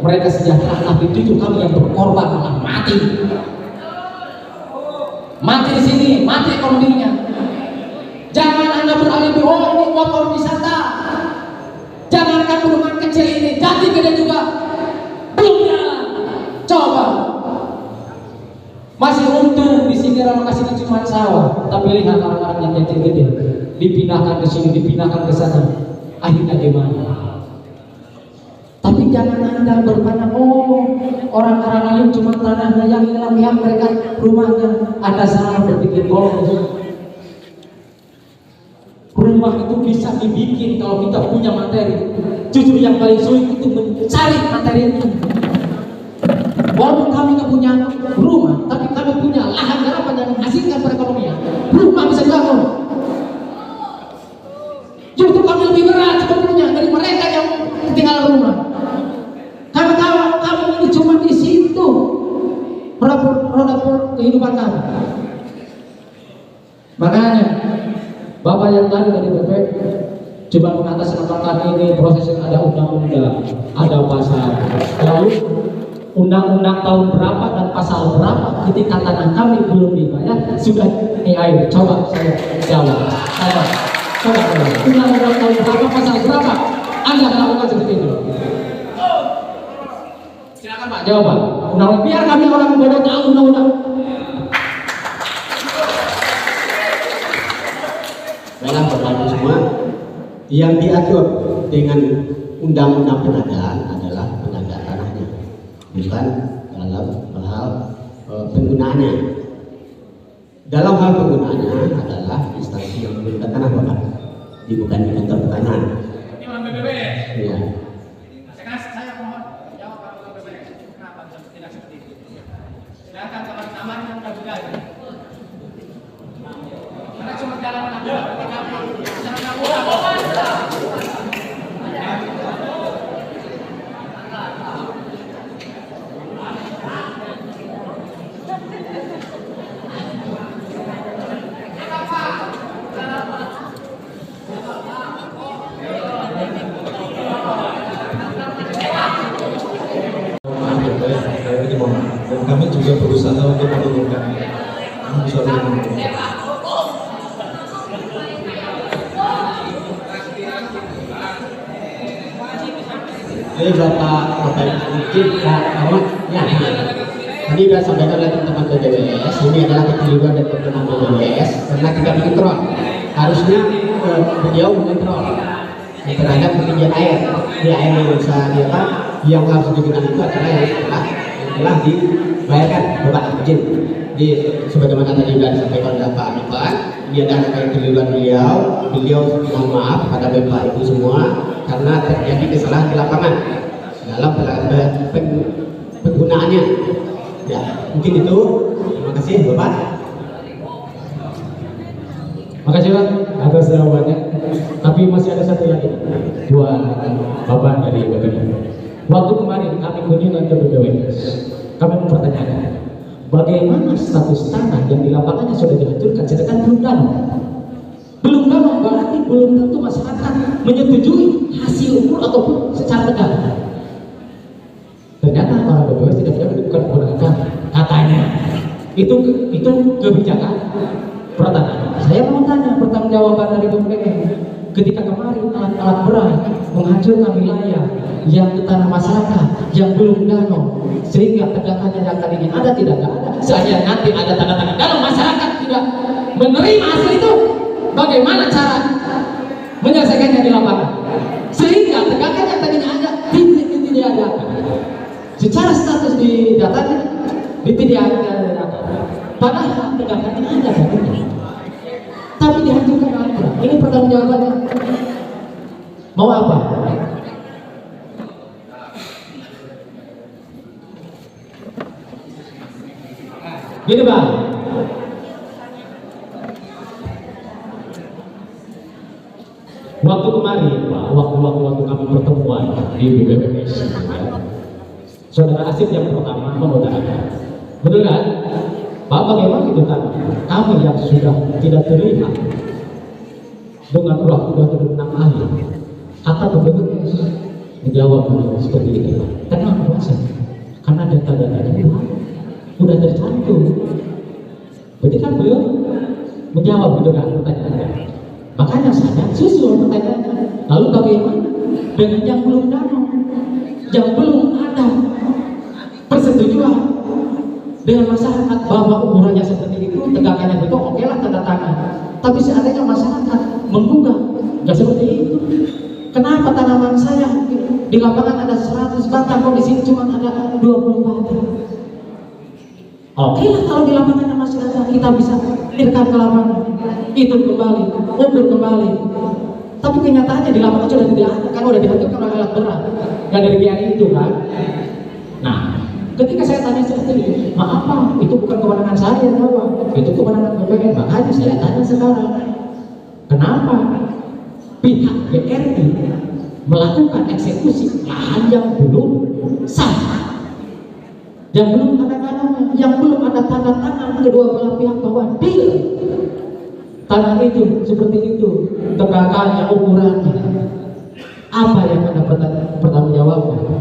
mereka sejahtera, tapi justru kami yang berkorban malah mati. Mati di sini, mati ekonominya. Jangan Anda beralibi, oh ini motor wisata. Jangankan rumah kecil ini, jadi gede juga belum jalan. Coba. Masih untung di sini lokasinya cuma sawah, tapi lihat orang-orang yang kecil gede dipindahkan ke sini, dipindahkan ke sana. Akhirnya gimana? Tapi jangan Anda berpandang, oh orang-orang lain cuma tanahnya yang hilang, yang mereka rumahnya. Anda salah berpikir bohong. Rumah itu bisa dibikin kalau kita punya materi. Justru yang paling sulit itu mencari materi itu. Walaupun kami nggak punya rumah, tapi kami punya lahan garapan yang menghasilkan perekonomian. Rumah bisa dibangun. Justru kami lebih berat sebetulnya dari mereka yang ketinggalan rumah. Karena kami ini cuma di situ roda kehidupan kami. Makanya Bapak yang dari BP coba mengatasnamakan ini proses yang ada undang-undang, ada pasal. Lalu undang-undang tahun berapa dan pasal berapa ketika tanah kami belum dibayar sudah AI. Coba saya jawab. Coba undang-undang tahun berapa pasal berapa Anda melakukan seperti itu? Silakan Pak jawab Pak. Undang-undang biar kami orang bodoh tahu undang-undang. Dalam Bapak semua yang diatur dengan undang-undang pengadaan adalah pengadaan tanahnya, bukan dalam hal penggunaannya. Dalam hal penggunaannya adalah instansi yang menggunakan tanah Bapak, bukan di kantor pertanahan. Ya. Saya mohon jawab Pak BPS. Kenapa tidak seperti itu? Sedangkan teman-teman yang sudah budaya. Karena cuma jalan aja, dan kami juga berusaha untuk menurunkan Jadi Bapak mungkin ya, tadi sudah sampaikan oleh teman-teman BPS, ini adalah kekeliruan dari teman-teman BPS karena tidak mengontrol. Harusnya beliau mengontrol terhadap ketinggian air di air yang bisa yang harus digunakan itu adalah yang telah dibayarkan Bapak izin di sebagaimana tadi sudah disampaikan oleh Pak Novan. Ini adalah kekeliruan beliau mohon maaf kepada Bapak Ibu semua karena terjadi kesalahan di lapangan dalam penggunaannya. Ya, mungkin itu. Terima kasih Bapak. Makasih Pak atas jawabannya. Tapi masih ada satu lagi buat Bapak dari BPS. Waktu kemarin kami kunjungan ke BPS, kami mempertanyakan bagaimana status tanah yang di lapangannya sudah dihancurkan sedangkan belum danau. Belum danau berarti belum tentu masyarakat menyetujui hasil ukur ataupun secara negara. Ternyata para BPS tidak bukan kewenangan katanya. Itu kebijakan pertanyaan. Saya mau tanya pertanggungjawaban dari BPS. Ketika kemarin alat-alat berat menghancurkan wilayah yang ke tanah masyarakat yang belum danau, sehingga tegakannya yang tadinya ada tidak ada. Saya nanti ada tanda-tanda danau, masyarakat tidak menerima hasil itu. Bagaimana cara menyelesaikannya di lapangan? Sehingga tegakan yang tadinya ada tidak ada. Secara status di datanya tidak ada. Padahal tegakannya ada datanya. Tapi dihancurkan oleh berat. Ini pertanggungjawabannya. Mau apa? Gini Bang, waktu kemarin Pak, waktu kami pertemuan di BPPS, Saudara Asif yang pertama mengutarakan, betul kan? Pak, bagaimana itu kan? Kami yang sudah tidak terlihat dengan roh sudah terbenam air, kata BPPS menjawab seperti itu. Kenapa Mas? Karena data-datanya udah tercantum. Berarti kan beliau menjawab gitu kan pertanyaannya. Makanya saya susul pertanyaannya. Lalu bagaimana dengan yang belum danau, yang belum ada persetujuan dengan masyarakat bahwa ukurannya seperti itu, tegakannya betul, oke lah tanda tangan. Tapi seandainya masyarakat menggugah, nggak seperti itu. Kenapa tanaman saya di lapangan ada 100 batang, kok di sini cuma ada 20 batang? Oke lah kalau di lapangannya masih ada, kita bisa alirkan ke lapangan, itu kembali, mundur kembali. Tapi kenyataannya di lapangan sudah tidak ada, kan udah dihancurkan oleh alat berat yang dari GRI itu kan. Nah, ketika saya tanya seperti itu, maaf Pak, itu bukan kewenangan saya jawab, itu kewenangan BPN. Makanya saya tanya sekarang, kenapa pihak GRI melakukan eksekusi lahan yang belum sah, yang belum ada tanahnya, yang belum ada tanda tangan kedua belah pihak bahwa deal tanah itu seperti itu, tegakannya, ukurannya, apa yang Anda bertanggung jawabnya?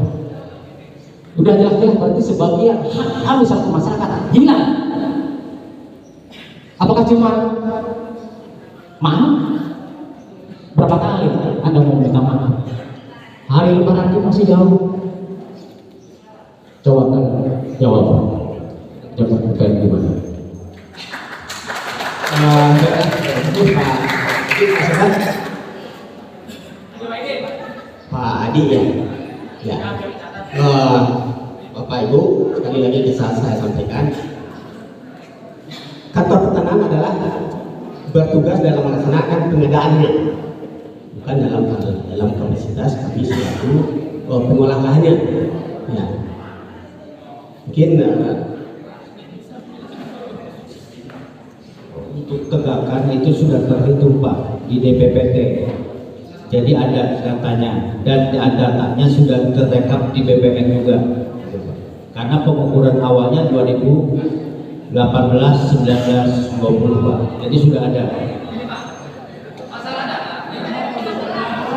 Udah jelas-jelas berarti sebagian hak kami satu masyarakat hilang. Apakah cuma maaf? Berapa kali Anda mau minta maaf? Hari lebaran itu masih jauh. Coba kan jawab. Jawab kayak gimana? Pak Adi ya. Bapak Ibu, sekali lagi bisa saya sampaikan, kantor pertanahan adalah bertugas dalam melaksanakan pengadaannya, bukan dalam kapasitas kami selaku pengolah lahannya. Ya. Mungkin untuk tegakan itu sudah terhitung Pak di DPPT. Jadi ada datanya dan datanya sudah terrekap di BPN juga. Karena pengukuran awalnya 2018, 19, 20 Pak. Jadi sudah ada.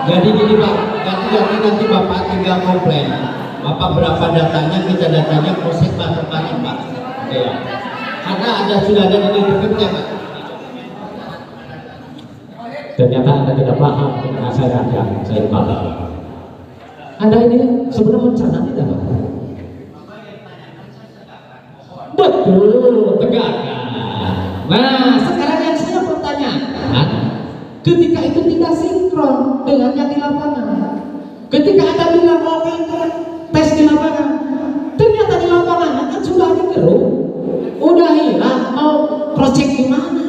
Jadi gini Pak, nanti Bapak tinggal komplain. Bapak berapa datanya, kita datanya proses Pak Pak. Ya. Karena sudah ada di DPPT Pak. Ternyata Anda tidak paham dengan saya paham. Anda ini sebenarnya mencerna tidak Pak? Betul, tegakkan. Nah, sekarang yang saya pertanyakan, ketika itu tidak sinkron dengan yang di lapangan, ketika Anda bilang oke tes di lapangan, ternyata di lapangan kan sudah digeruk, udah hilang, mau project gimana?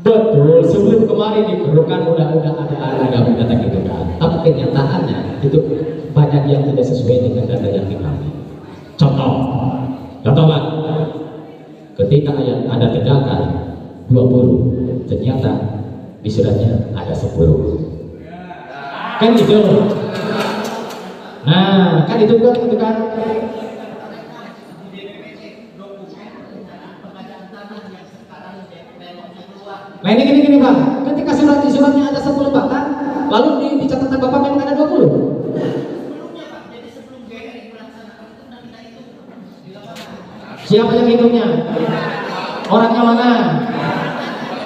Betul, sebelum kemarin diperlukan udah ada data gitu kan. Tapi kenyataannya itu banyak yang tidak sesuai dengan data yang kami. Contoh Pak, ketika ada tegakan 20, ternyata di suratnya ada 10. Kan gitu. Nah, kan itu kan. Nah ini gini Pak, ketika suratnya ada 10 batang, lalu di catatan Bapak memang ada 20. Siapa yang hitungnya? Orangnya mana?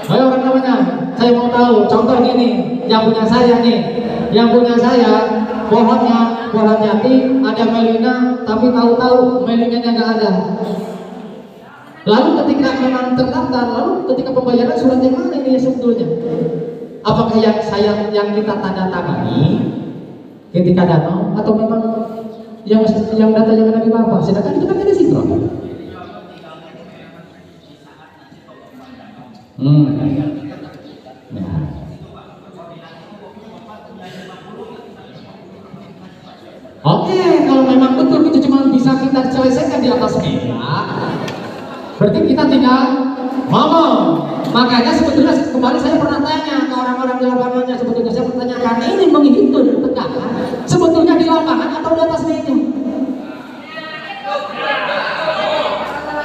Ayo orangnya mana? Saya mau tahu. Contoh gini, yang punya saya nih, pohonnya pohon jati, ada melina, tapi tahu-tahu melinanya nggak ada. Lalu ketika memang terdaftar, lalu ketika pembayaran surat yang mana ini sebetulnya? Apakah yang kita tanda tangani ketika danau atau memang yang data yang ada di Bapak? Sedangkan itu kan tidak sinkron. Nah. Oke, kalau memang betul itu cuma bisa kita selesaikan di atas meja, berarti kita tinggal ngomong. Makanya sebetulnya kemarin saya pernah tanya ke orang-orang di lapangannya, sebetulnya saya pertanyakan, ini menghitung tegangan sebetulnya di lapangan atau di atas meja?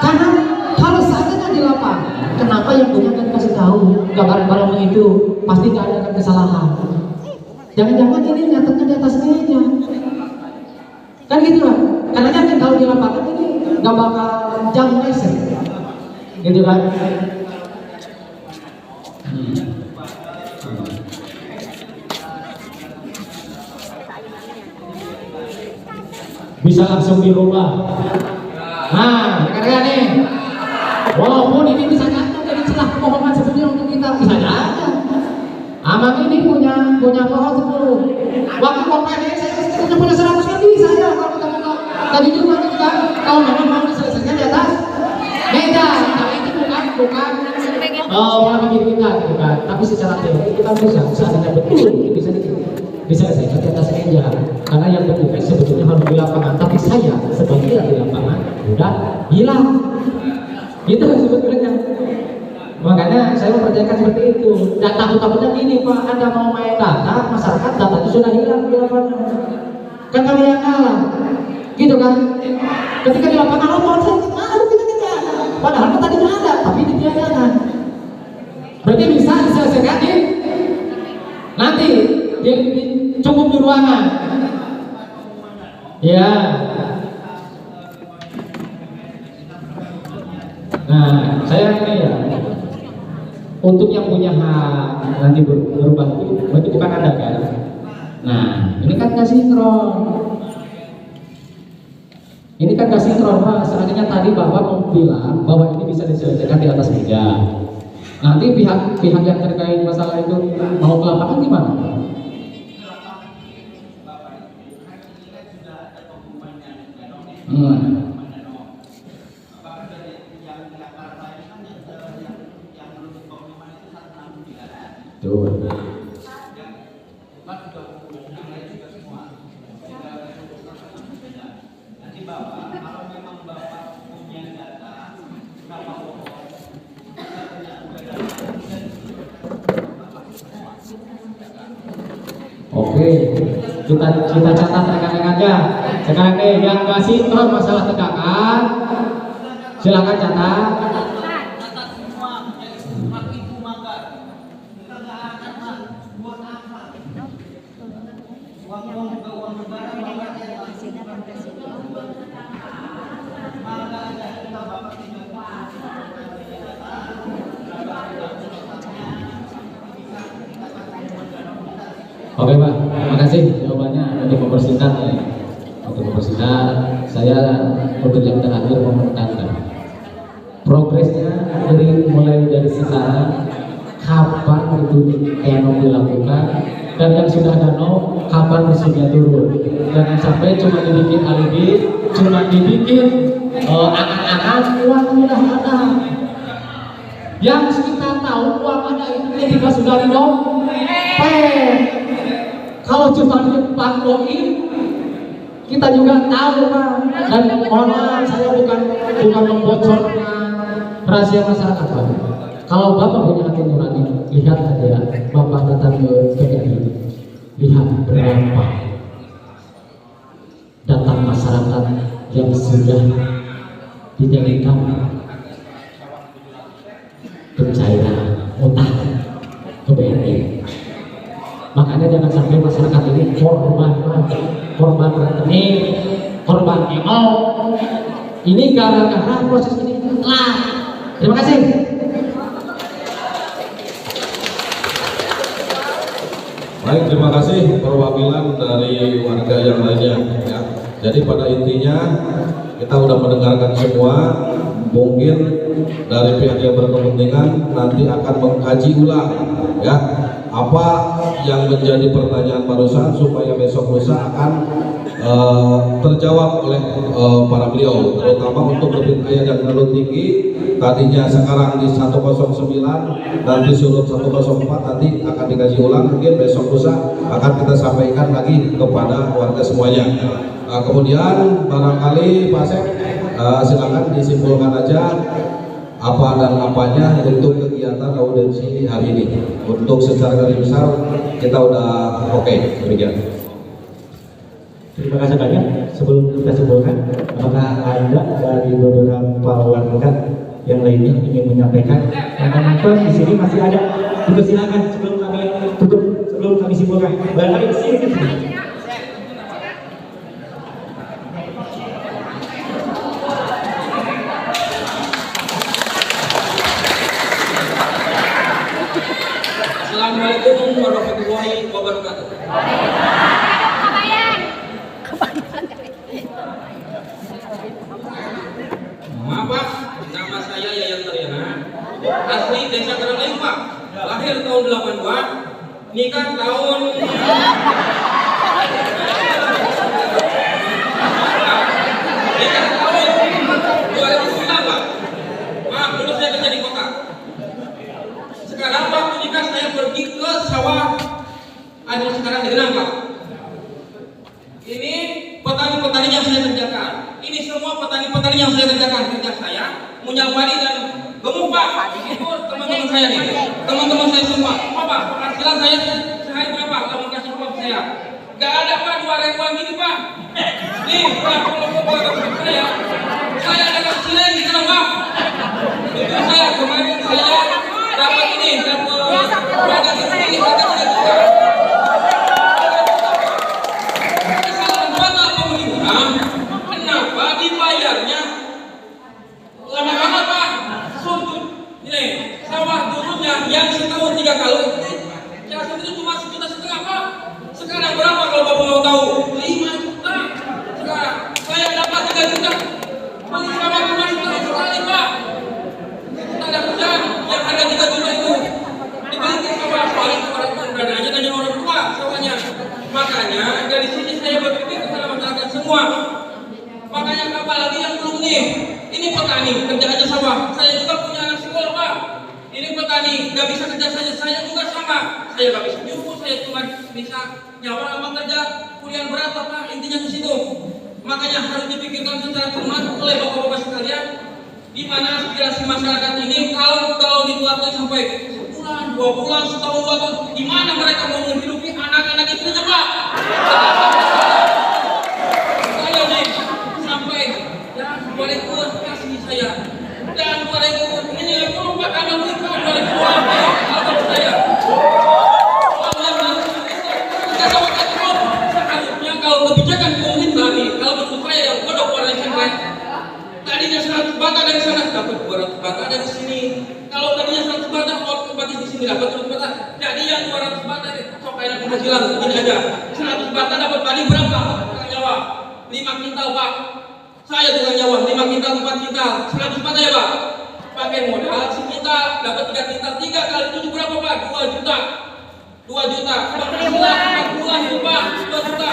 Karena kalau seandainya di lapangan, kenapa yang punya kan kasih tahu nggak bareng-bareng itu pasti nggak ada kesalahan. Jangan-jangan ini nyatanya di atas meja, kan gitu lah. Karena kan kalau di lapangan ini nggak bakal jam meser, gitu kan? Bisa langsung dirubah. Nah, rekan-rekan nih, walaupun ini bisa jadi celah pemohonan sebetulnya untuk kita, bisa aja. Amang ini punya pohon 10. Waktu komplain saya punya 100 lebih saya kalau kita mau tadi juga kita kalau memang mau diselesaikan di atas meja. Tapi itu bukan orang pikir kita gitu kan. Tapi secara teori kita bisa ada betul bisa diselesaikan di atas meja. Karena yang bertugas sebetulnya harus di lapangan. Tapi saya sebagai di lapangan udah hilang. Gitu sebetulnya. Makanya saya mempercayakan seperti itu. Dan takut-takutnya ini Pak, Anda mau main data, masyarakat datanya sudah hilang di lapangan. Kan kami yang kalah, gitu kan? Ketika di lapangan mohon saya kita tidak ada. Padahal kan tadi ada, tapi ditiadakan. Berarti bisa diselesaikan di nanti cukup di ruangan. Ya. Nah, saya ini ya. Untuk yang punya hak nanti berubah itu berarti bukan Anda kan? Nah, ini kan gak sinkron. Ini kan gak sinkron Pak. Seandainya tadi Bapak mau bilang bahwa ini bisa diselesaikan di atas meja. Nanti pihak yang terkait masalah itu mau ke lapangan gimana? Oke, kita catat rekan-rekannya. Sekarang nih yang nggak sinkron masalah tegangan, silakan catat. Oke Pak, terima kasih jawabannya. Untuk mempersingkat ya, untuk mempersingkat saya untuk yang terakhir menekankan progresnya mulai dari sekarang kapan itu danau dilakukan dan yang sudah danau kapan musuhnya turun. Jangan sampai cuma dibikin alibi, cuma dibikin angan-angan uang sudah ada. Yang kita tahu uang ada itu ketika sudah didompet. Kalau cuma dipanggungin, kita juga tahu Pak. Dan mohon maaf, saya bukan membocorkan rahasia masyarakat Pak. Kalau Bapak punya hati nurani, lihat aja Bapak datang ke PPI, lihat berapa datang masyarakat yang sudah dijadikan pencairan utang ke BRI. Makanya jangan sampai masyarakat ini korban rekening, korban emo. Ini gara-gara proses ini telat. Terima kasih. Baik, terima kasih perwakilan dari warga yang lainnya. Ya. Jadi pada intinya kita sudah mendengarkan semua. Mungkin dari pihak yang berkepentingan nanti akan mengkaji ulang, ya, apa yang menjadi pertanyaan barusan supaya besok lusa akan terjawab oleh para beliau, terutama untuk lebih kaya dan terlalu tinggi. Tadinya sekarang di 109 dan di Sulut 104 nanti akan dikaji ulang. Mungkin besok lusa akan kita sampaikan lagi kepada warga semuanya. Kemudian barangkali Pak Asep silakan disimpulkan aja apa dan apanya untuk kegiatan audiensi hari ini. Untuk secara garis besar kita udah oke, demikian. Terima kasih banyak. Sebelum kita simpulkan, apakah ada dari beberapa warga yang lainnya ingin menyampaikan? Karena di sini masih ada. Silakan sebelum kami tutup, sebelum kami simpulkan. Barangkali di sini. Assalamualaikum warahmatullahi wabarakatuh. Maaf Pak, nama saya Yayan Tariana, asli Desa Karanglayu Pak. Lahir tahun 82, nikah tahun nikah tahun 2009 Pak. Maaf, dulu saya kerja di kota. Sekarang waktu nikah saya pergi ke sawah, ada sekarang di Genang Pak. Ini petani-petani yang saya kerjakan. Ini semua petani-petani yang saya kerjakan. Kerja saya menyamari dan gemuk Pak. Itu teman-teman saya nih, teman-teman saya semua. Pak, penghasilan saya sehari berapa? Kamu kasih uang saya. Gak ada Pak, 2.000-an gini Pak. Nih, Pak, kalau saya ada kecilan di sana Pak. Itu saya kemarin saya dapat ini, dapat harga segini, harga 3 juta. Kesalahan buat apa menimbang? Kenapa dibayarnya lama-lama Pak? Sumpah, ini sawah turunnya yang setahun 3 kali. Yang itu cuma 1,5 juta Pak. Sekarang berapa kalau Bapak mau tahu? 5 juta. Sekarang saya dapat 3 juta. Beli sawah cuma setahun sekali Pak. Tak ada hujan yang harga 3 juta itu dibeli ke sawah soalnya orang berdananya dan orang tua sawahnya. Makanya dari sini saya berpikir kepada masyarakat semua. Makanya apalagi yang belum nih, ini petani kerja aja sawah. Saya juga punya anak sekolah Pak. Ini petani nggak bisa kerja saja, saya juga sama. Saya nggak bisa nyuruh, saya cuma bisa nyawa sama kerja. Kuliah berat Pak, intinya di situ. Makanya harus dipikirkan secara cermat oleh bapak-bapak sekalian. Di mana aspirasi masyarakat ini kalau ditularkan sampai sebulan, 2 bulan, setahun, 2 tahun, di mana mereka mau menghidupi anak-anak itu saja Pak? Saya nih sampai ya 2.000 kasih saya dan 2.000 ini merupakan anak kita 2.000 apa saya? Seharusnya kalau kebijakan pemerintah nih, kalau menurut saya yang bodoh orang tadinya 100 bata dari sana dapat 200 bata dari sini. Kalau tadinya 100 bata kalau bagi di sini dapat 100 bata. Jadi yang 200 bata sok enak penghasilan begini aja. 100 bata dapat padi berapa? Tukang Jawa 5 kintal Pak. Saya tukang Jawa 5 kintal 4 kintal 100 bata ya Pak. Pakai modal sekitar dapat 3 kintal 3 kali 7 berapa Pak? 2 juta. 2 juta. Penghasilan 4 bulan itu Pak 2 juta.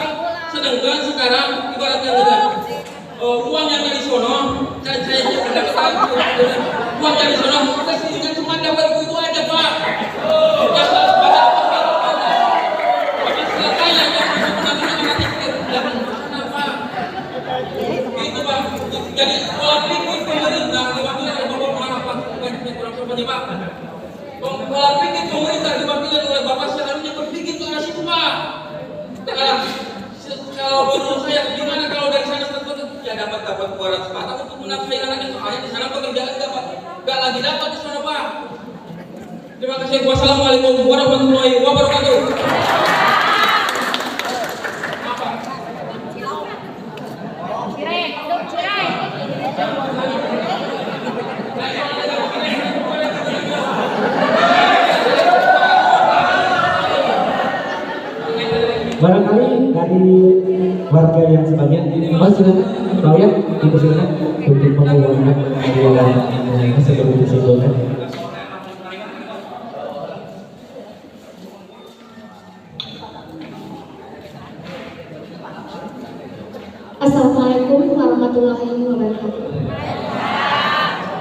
Sedangkan sekarang ibaratnya uang yang dari sono, saya dapat uang dari sono, kesininya cuma dapat itu aja Pak. Itu Pak. Jadi pola pikir pemerintah diwakili oleh Bapak Pak. Kurang seperti Pak. Pola pikir pemerintah diwakili oleh Bapak seharusnya berpikir ke arah situ Pak. Kalau menurut saya gimana kalau dari sana ya dapat 200 bata untuk menafkahi anaknya soalnya di sana pekerjaan nggak lagi dapat di sana Pak. Terima kasih. Wassalamualaikum warahmatullahi wabarakatuh. Barangkali dari warga yang sebagian silakan Pak Yan dipersilakan untuk mengumumkan kegiatan sebelum disimpulkan. Assalamualaikum warahmatullahi wabarakatuh.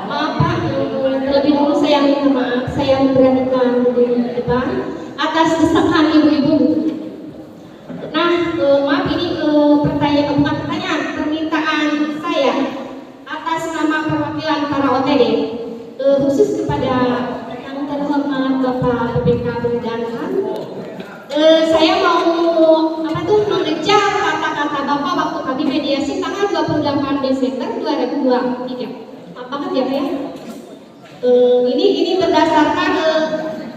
Maaf Pak, terlebih dulu saya minta maaf, saya memberanikan di depan atas desakan ibu-ibu. Nah, maaf ini pertanyaan bukan OTD, khusus kepada yang terhormat Bapak PPK Berdanhan, saya mau mengejar kata-kata Bapak waktu kami mediasi tanggal 28 Desember 2023. Apakah ya Pak ya? Ini berdasarkan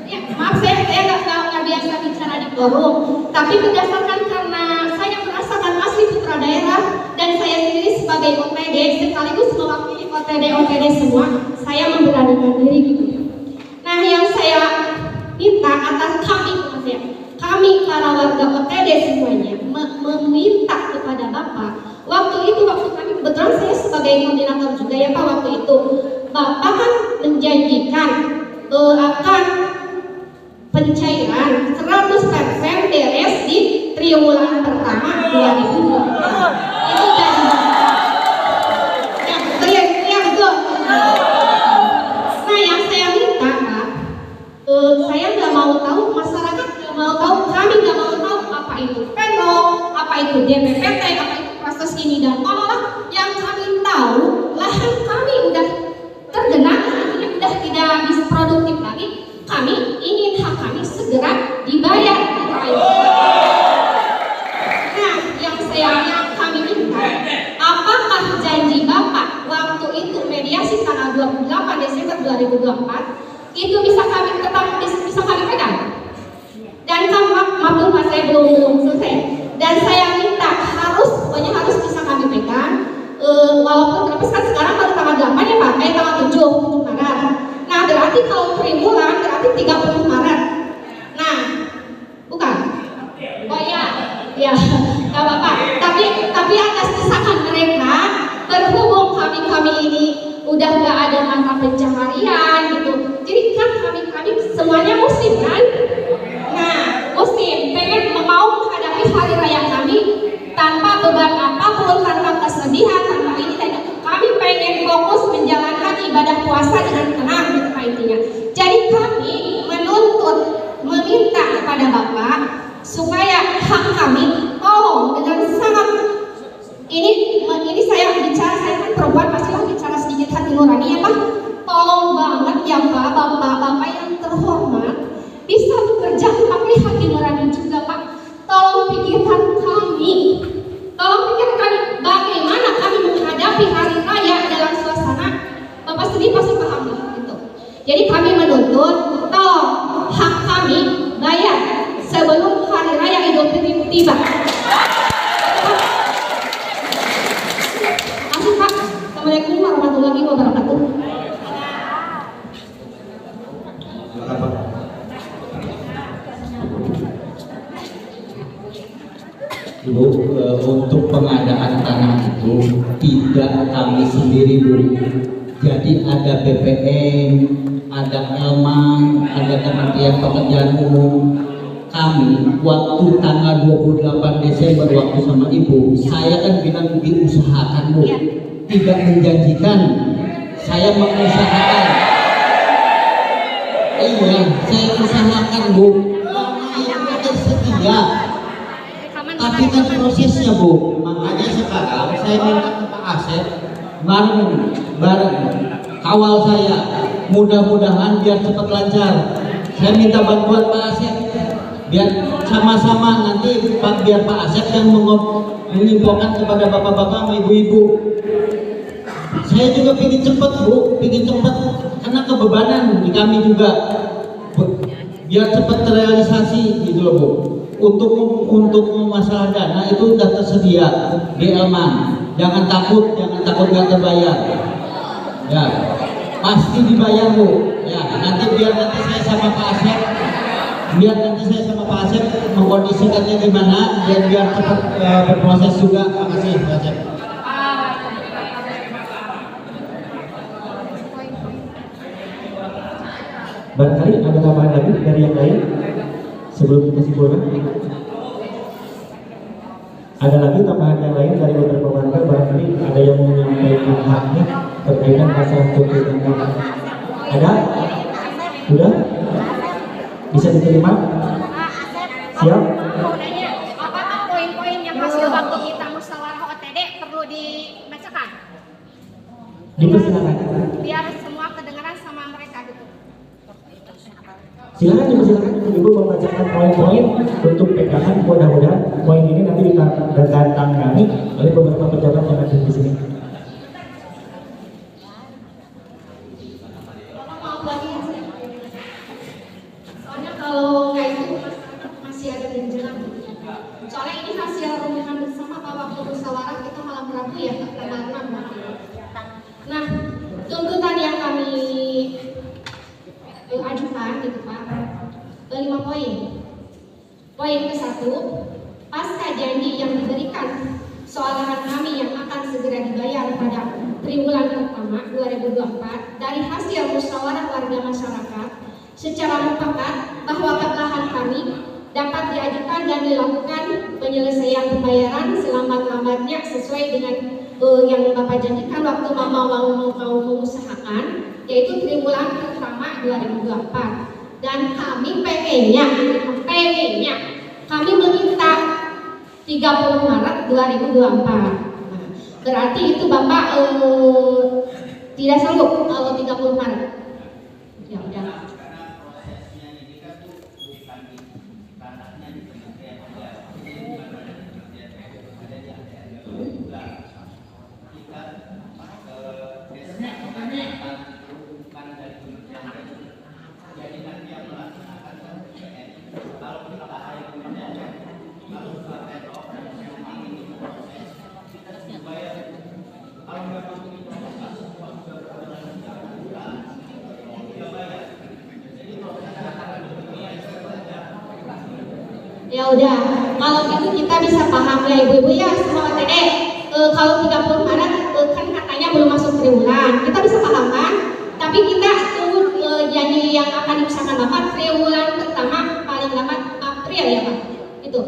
ya maaf saya nggak biasa bicara di forum, tapi berdasarkan karena saya merasakan asli putra daerah dan saya sendiri sebagai OTD sekaligus mewakili OTD semua, saya memberanikan diri gitu. Nah yang saya minta atas kami para warga OTD semuanya meminta kepada Bapak, waktu kami kebetulan saya sebagai koordinator juga ya Pak, waktu itu Bapak kan menjanjikan akan pencairan 100% beres di triwulan pertama 2020. Itu janji yang betul. Nah yang saya minta Pak, saya nggak mau tahu, masyarakat nggak mau tahu, kami nggak mau tahu apa itu PENO, apa itu DPPT, apa itu proses ini dan tolonglah. Yang kami tahu lahan kami udah tergenang, udah tidak bisa produktif lagi. Kami ingin hak kami segera dibayar. Nah, yang kami minta, apakah janji Bapak waktu itu mediasi tanggal 28 Desember 2024 itu bisa kami pegang? Dan maklum Pak, saya belum selesai. Dan saya minta pokoknya harus bisa kami pegang. Walaupun tapi sekarang baru tanggal 8 ya Pak, tanggal 7 Maret. Nah berarti kalau triwulan berarti 30 Maret. Nah, bukan? Oh ya, nggak apa-apa. Tapi atas desakan mereka, berhubung kami ini udah nggak ada mata pencaharian gitu. Jadi kan kami semuanya muslim kan? Nah, muslim pengen mau menghadapi hari raya kami tanpa beban apapun, tanpa kesedihan, tanpa ini. Kami pengen fokus menjalankan ibadah puasa dengan tenang, gitu Pak intinya. Jadi kami meminta kepada Bapak supaya hak kami tolong dengan sangat ini saya bicara, saya kan perempuan pastilah bicara sedikit hati nurani ya Pak. Tolong banget ya Pak, Bapak yang terhormat bisa bekerja pakai hati nurani juga Pak. Tolong pikirkan kami, bagaimana kami menghadapi hari raya dalam suasana Bapak sendiri pasti paham gitu. Jadi kami menuntut tolong hak kami bayar sebelum hari raya Idul Fitri tiba. Terima kasih Pak. Assalamualaikum warahmatullahi wabarakatuh. Bu, untuk pengadaan tanah itu tidak kami sendiri Bu. Jadi ada BPN, ada Elman, ada Kementerian Pekerjaan Umum. Kami waktu tanggal 28 Desember waktu sama Ibu, saya kan bilang diusahakan Bu, tidak menjanjikan, saya mengusahakan. Iya, saya usahakan Bu. Ibu setia. Tapi kan prosesnya Bu, makanya sekarang saya minta ke Pak Asep bareng kawal saya, mudah-mudahan biar cepat lancar. Saya minta bantuan Pak Asep biar sama-sama nanti biar Pak Asep yang menginfokan kepada bapak-bapak sama ibu-ibu. Saya juga ingin cepat Bu, karena kebebanan di kami juga biar cepat terrealisasi gitu loh Bu. Untuk masalah dana itu sudah tersedia di Elman. Jangan takut nggak terbayar. Ya, pasti dibayar Bu. Ya, nanti saya sama Pak Asep, mengkondisikannya gimana, biar cepat berproses juga. Terima kasih Pak Asep. Barangkali ada tambahan lagi dari yang lain sebelum kita simpulkan. Ada lagi tambahan yang lain dari beberapa warga, barangkali ada yang mau menyampaikan haknya berkaitan masalah tuntutan. Ada? Sudah? Bisa diterima? Siap? Apakah poin-poin yang hasil waktu kita musyawarah OTD perlu dibacakan? Dipersilakan. Biar semua Silakan Ibu membacakan poin-poin untuk pegangan. Mudah-mudahan poin ini nanti ditangani oleh beberapa pejabat yang ada di sini. Soalnya kalau nggak itu masih ada menjelang. Soalnya ini hasil renungan bersama Pak waktu musyawarah kita malam Rabu ya tanggal 6. Nah, tuntutan yang kami ajukan gitu Pak, 5 poin. Poin ke-1, pasca janji yang diberikan soal lahan kami yang akan segera dibayar pada triwulan pertama 2024 dari hasil musyawarah warga masyarakat secara mufakat bahwa lahan kami dapat diajukan dan dilakukan penyelesaian pembayaran selambat-lambatnya sesuai dengan yang Bapak janjikan waktu mau mengusahakan, yaitu triwulan pertama 2024. Dan kami pengennya kami meminta 30 Maret 2024. Nah, berarti itu Bapak tidak sanggup kalau 30 Maret. Ya udah. Ya udah, kalau gitu kita bisa paham ya ibu-ibu ya semua OTD. Kalau 30 Maret kan katanya belum masuk triwulan, kita bisa paham kan? Tapi kita tunggu janji yang akan diusahakan Bapak triwulan pertama paling lambat April ya Pak, itu.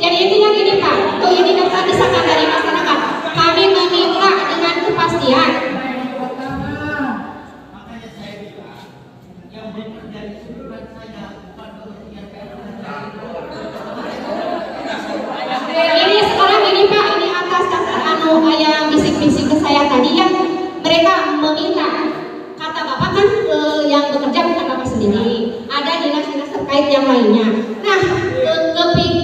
Jadi intinya gini Pak, tuh ini dapat desakan dari masyarakat. Kami meminta dengan kepastian. Ini sekarang ini Pak, ini atas dasar yang bisik-bisik ke saya tadi yang mereka meminta. Kata Bapak kan yang bekerja bukan Bapak sendiri, ada dinas-dinas terkait yang lainnya. Nah,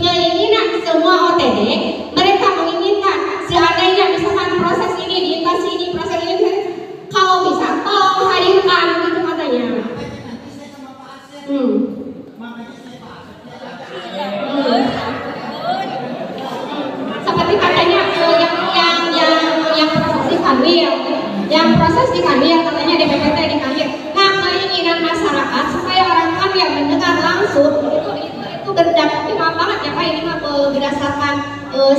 keinginan semua OTD, mereka menginginkan seandainya misalkan proses ini di instansi ini, proses ini, kalau bisa tolong hadirkan gitu katanya. Seperti katanya yang proses di Kanwil, katanya DPPT di Kanwil. Nah, keinginan masyarakat supaya orang Kanwil mendengar langsung itu berdampak banget ya Pak, ini mah berdasarkan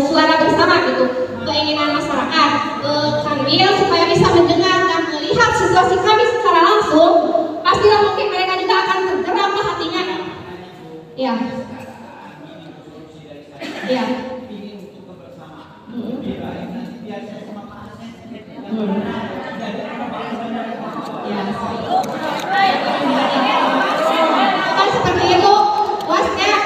suara bersama gitu, keinginan masyarakat Kanwil supaya bisa mendengar dan melihat situasi kami secara langsung, pastilah mungkin mereka juga akan tergerak ke hatinya. Iya. Iya. Kan seperti itu, wasnya.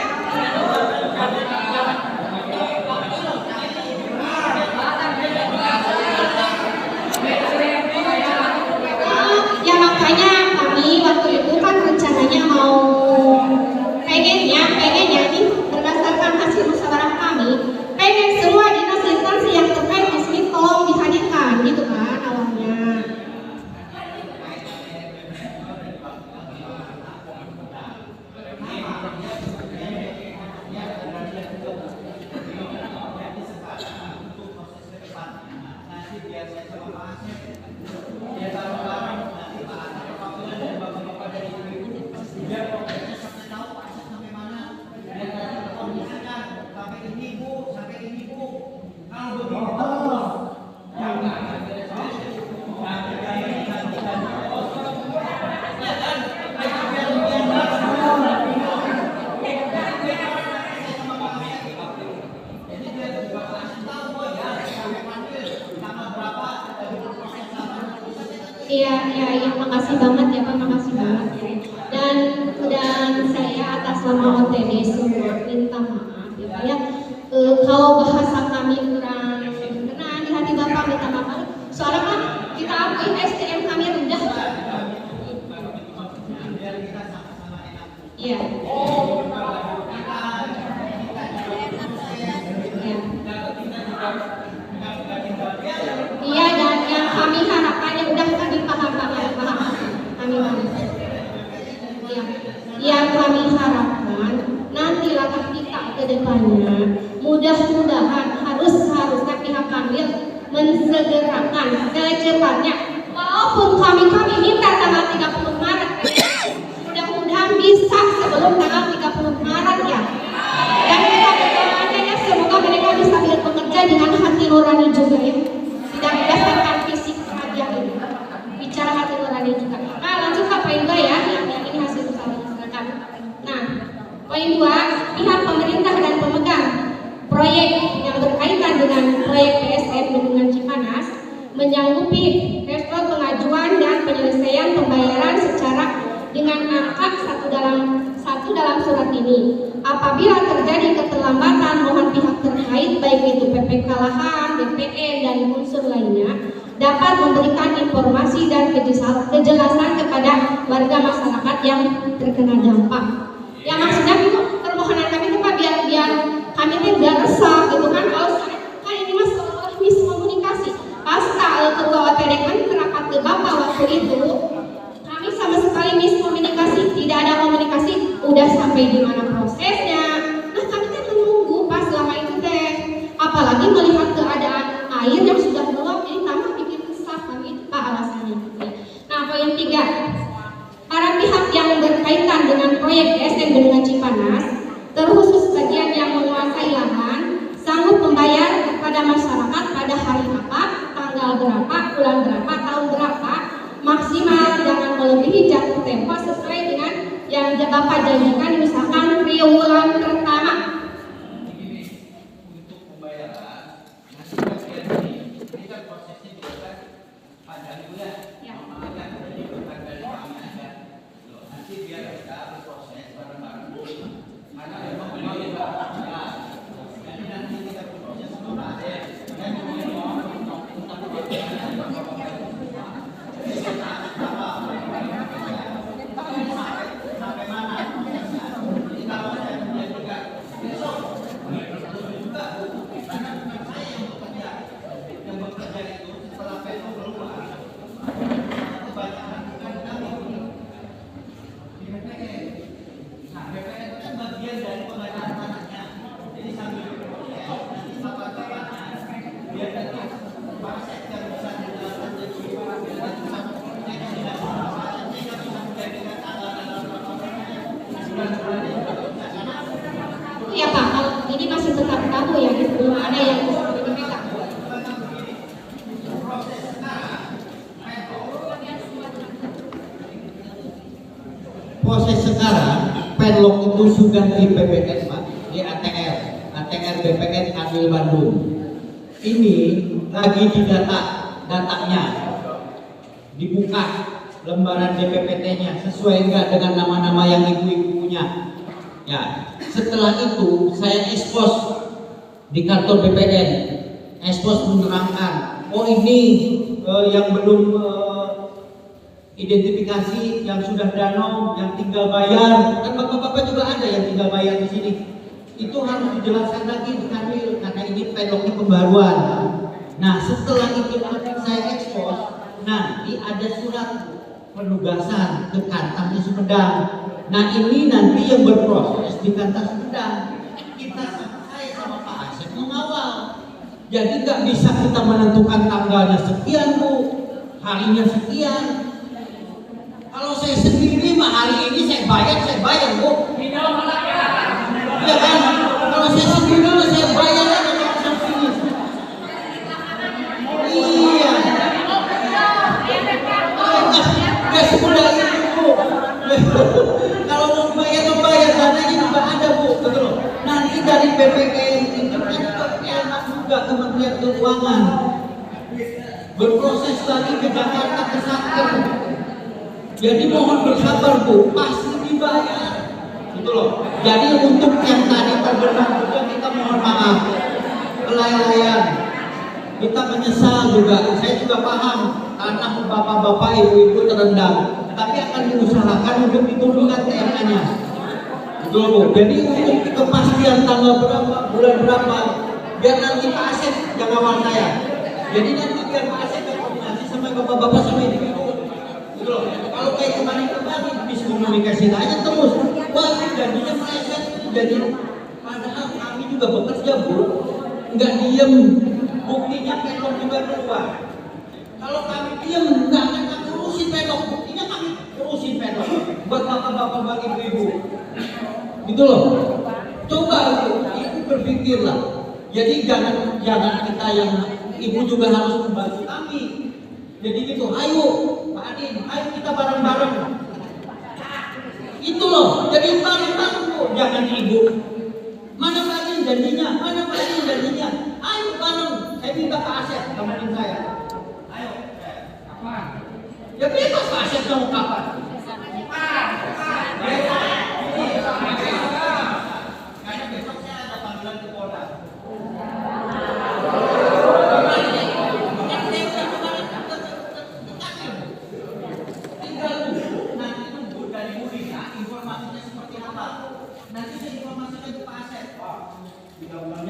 Ya makanya kami waktu itu kan rencananya mau pengennya nih berdasarkan hasil musyawarah kami, pengen semua dinas instansi yang terkait di sini tolong dihadirkan gitu kan awalnya. Iya, makasih banget ya Pak, makasih banget ya. Dan saya atas nama OTD semua minta maaf ya Pak ya. Kalau bahasa kami kurang kena di hati Bapak, minta maaf. Soalnya kan kita akui SDM kami rendah. Iya. Iya, dan yang kami harapkan yang udah kami paham. Iya. Yang kami harapkan nanti langkah kita ke depannya mudah-mudahan harusnya pihak kami mensegerakan secepatnya, walaupun kami minta tanggal 30 Maret mudah-mudahan bisa sebelum tanggal 30 Maret ya. Dan kita berdoanya ya semoga mereka bisa bekerja dengan hati nurani juga ya, tidak berdasarkan fisik saja ini, bicara hati nurani juga. Nah lanjut ke poin 2 ya, yang ini hasil usaha silakan. Nah poin 2, pihak pemerintah dan pemegang proyek yang berkaitan dengan proyek PSN Bendungan Cipanas menyanggupi respon pengajuan dan penyelesaian pembayaran secara dengan angka satu dalam surat ini. Apabila terjadi keterlambatan, mohon pihak terkait baik itu PPK Lahan, DPN dan unsur lainnya dapat memberikan informasi dan kejelasan kepada warga masyarakat yang terkena dampak. Ya maksudnya itu permohonan kami itu Pak biar kami tidak resah gitu kan, kalau kan ini mas miskomunikasi. Pas ketua OTD kami terapat ke Bapak waktu itu, kami sama sekali miskomunikasi, tidak ada komunikasi, udah sampai di mana prosesnya. Nah kami kan menunggu pas selama itu teh, apalagi melihat keadaan air yang sudah meluap, jadi tambah bikin kesal kami itu Pak alasannya. Nah poin 3, para pihak yang berkaitan dengan proyek PSN Bendungan Cipanas, terkhusus bagian yang menguasai lahan, sanggup membayar kepada masyarakat pada hari apa, tanggal berapa, bulan berapa, tahun berapa, maksimal jangan melebihi jatuh tempo sesuai dengan yang Bapak janjikan, misalkan triwulan pertama. Iya Pak, kalau ini masih tetap tabu ya, belum ada yang dipegang. Proses sekarang penlok itu sudah di PPN Pak, di ATR BPN Adil Bandung. Ini lagi datanya dibuka lembaran DPPT-nya sesuai enggak dengan nama-nama yang ibu-ibu punya. Ya, setelah itu saya expose di kantor BPN, expose menerangkan, oh ini yang belum identifikasi, yang sudah danau, yang tinggal bayar, kan bapak-bapak juga ada yang tinggal bayar di sini. Itu harus dijelaskan lagi di kanwil karena ini penloknya pembaruan. Nah setelah itu saya expose, nanti ada surat penugasan ke Kantangnya Sumedang. Nah ini nanti yang berproses di Kantang Sumedang. Saya sama Pak Asep mengawal. Jadi nggak bisa kita menentukan tanggalnya sekian Bu, harinya sekian. Kalau saya sendiri mah hari ini saya bayar Bu. Iya kan? Kalau saya sendiri mah saya bayar aja langsung sini. Iya. Nggak semudah itu Bu. Kalau mau bayar dananya juga ada Bu, betul loh. Nanti dari BPN itu kan enak juga Kementerian Keuangan. berproses lagi ke Jakarta ke Satker. Jadi mohon bersabar Bu, pasti dibayar. Gitu loh. Jadi untuk yang tadi terbenam juga kita mohon maaf, kelalaian. Kita menyesal juga. Saya juga paham karena bapak-bapak, ibu-ibu terendam. Tapi akan diusahakan untuk diturunkan TMA-nya. Gitu loh Bu. Jadi untuk kepastian tanggal berapa, bulan berapa, biar nanti Pak Asep yang awal saya. Jadi nanti biar Pak Asep koordinasi sama bapak-bapak sama ibu-ibu. Gitu loh. Kalau kayak kemarin miskomunikasi aja terus, wah jadinya meleset, jadi padahal kami juga bekerja Bu, nggak diem, buktinya pelok juga keluar. Kalau kami diem, nggak akan kami urusin pelok, buktinya kami urusin pelok buat bapak-bapak, buat ibu-ibu. Gitu loh. Coba ibu berpikirlah. Jadi jangan kita yang ibu juga harus membantu kami. Jadi gitu, ayo Pak Adin, ayo kita bareng-bareng. Itu loh, jadi bareng-bareng Bu, jangan ibu. Mana Pak Adin janjinya? Mana Pak Adin janjinya? Ayo bareng, saya minta Pak Asep temenin saya. Ayo, kapan? Ya bebas Pak Asep mau kapan? Karena besok saya ada panggilan ke Polda. Informasinya seperti apa? Nanti saya informasikan ke Pak Asep. Tidak usah.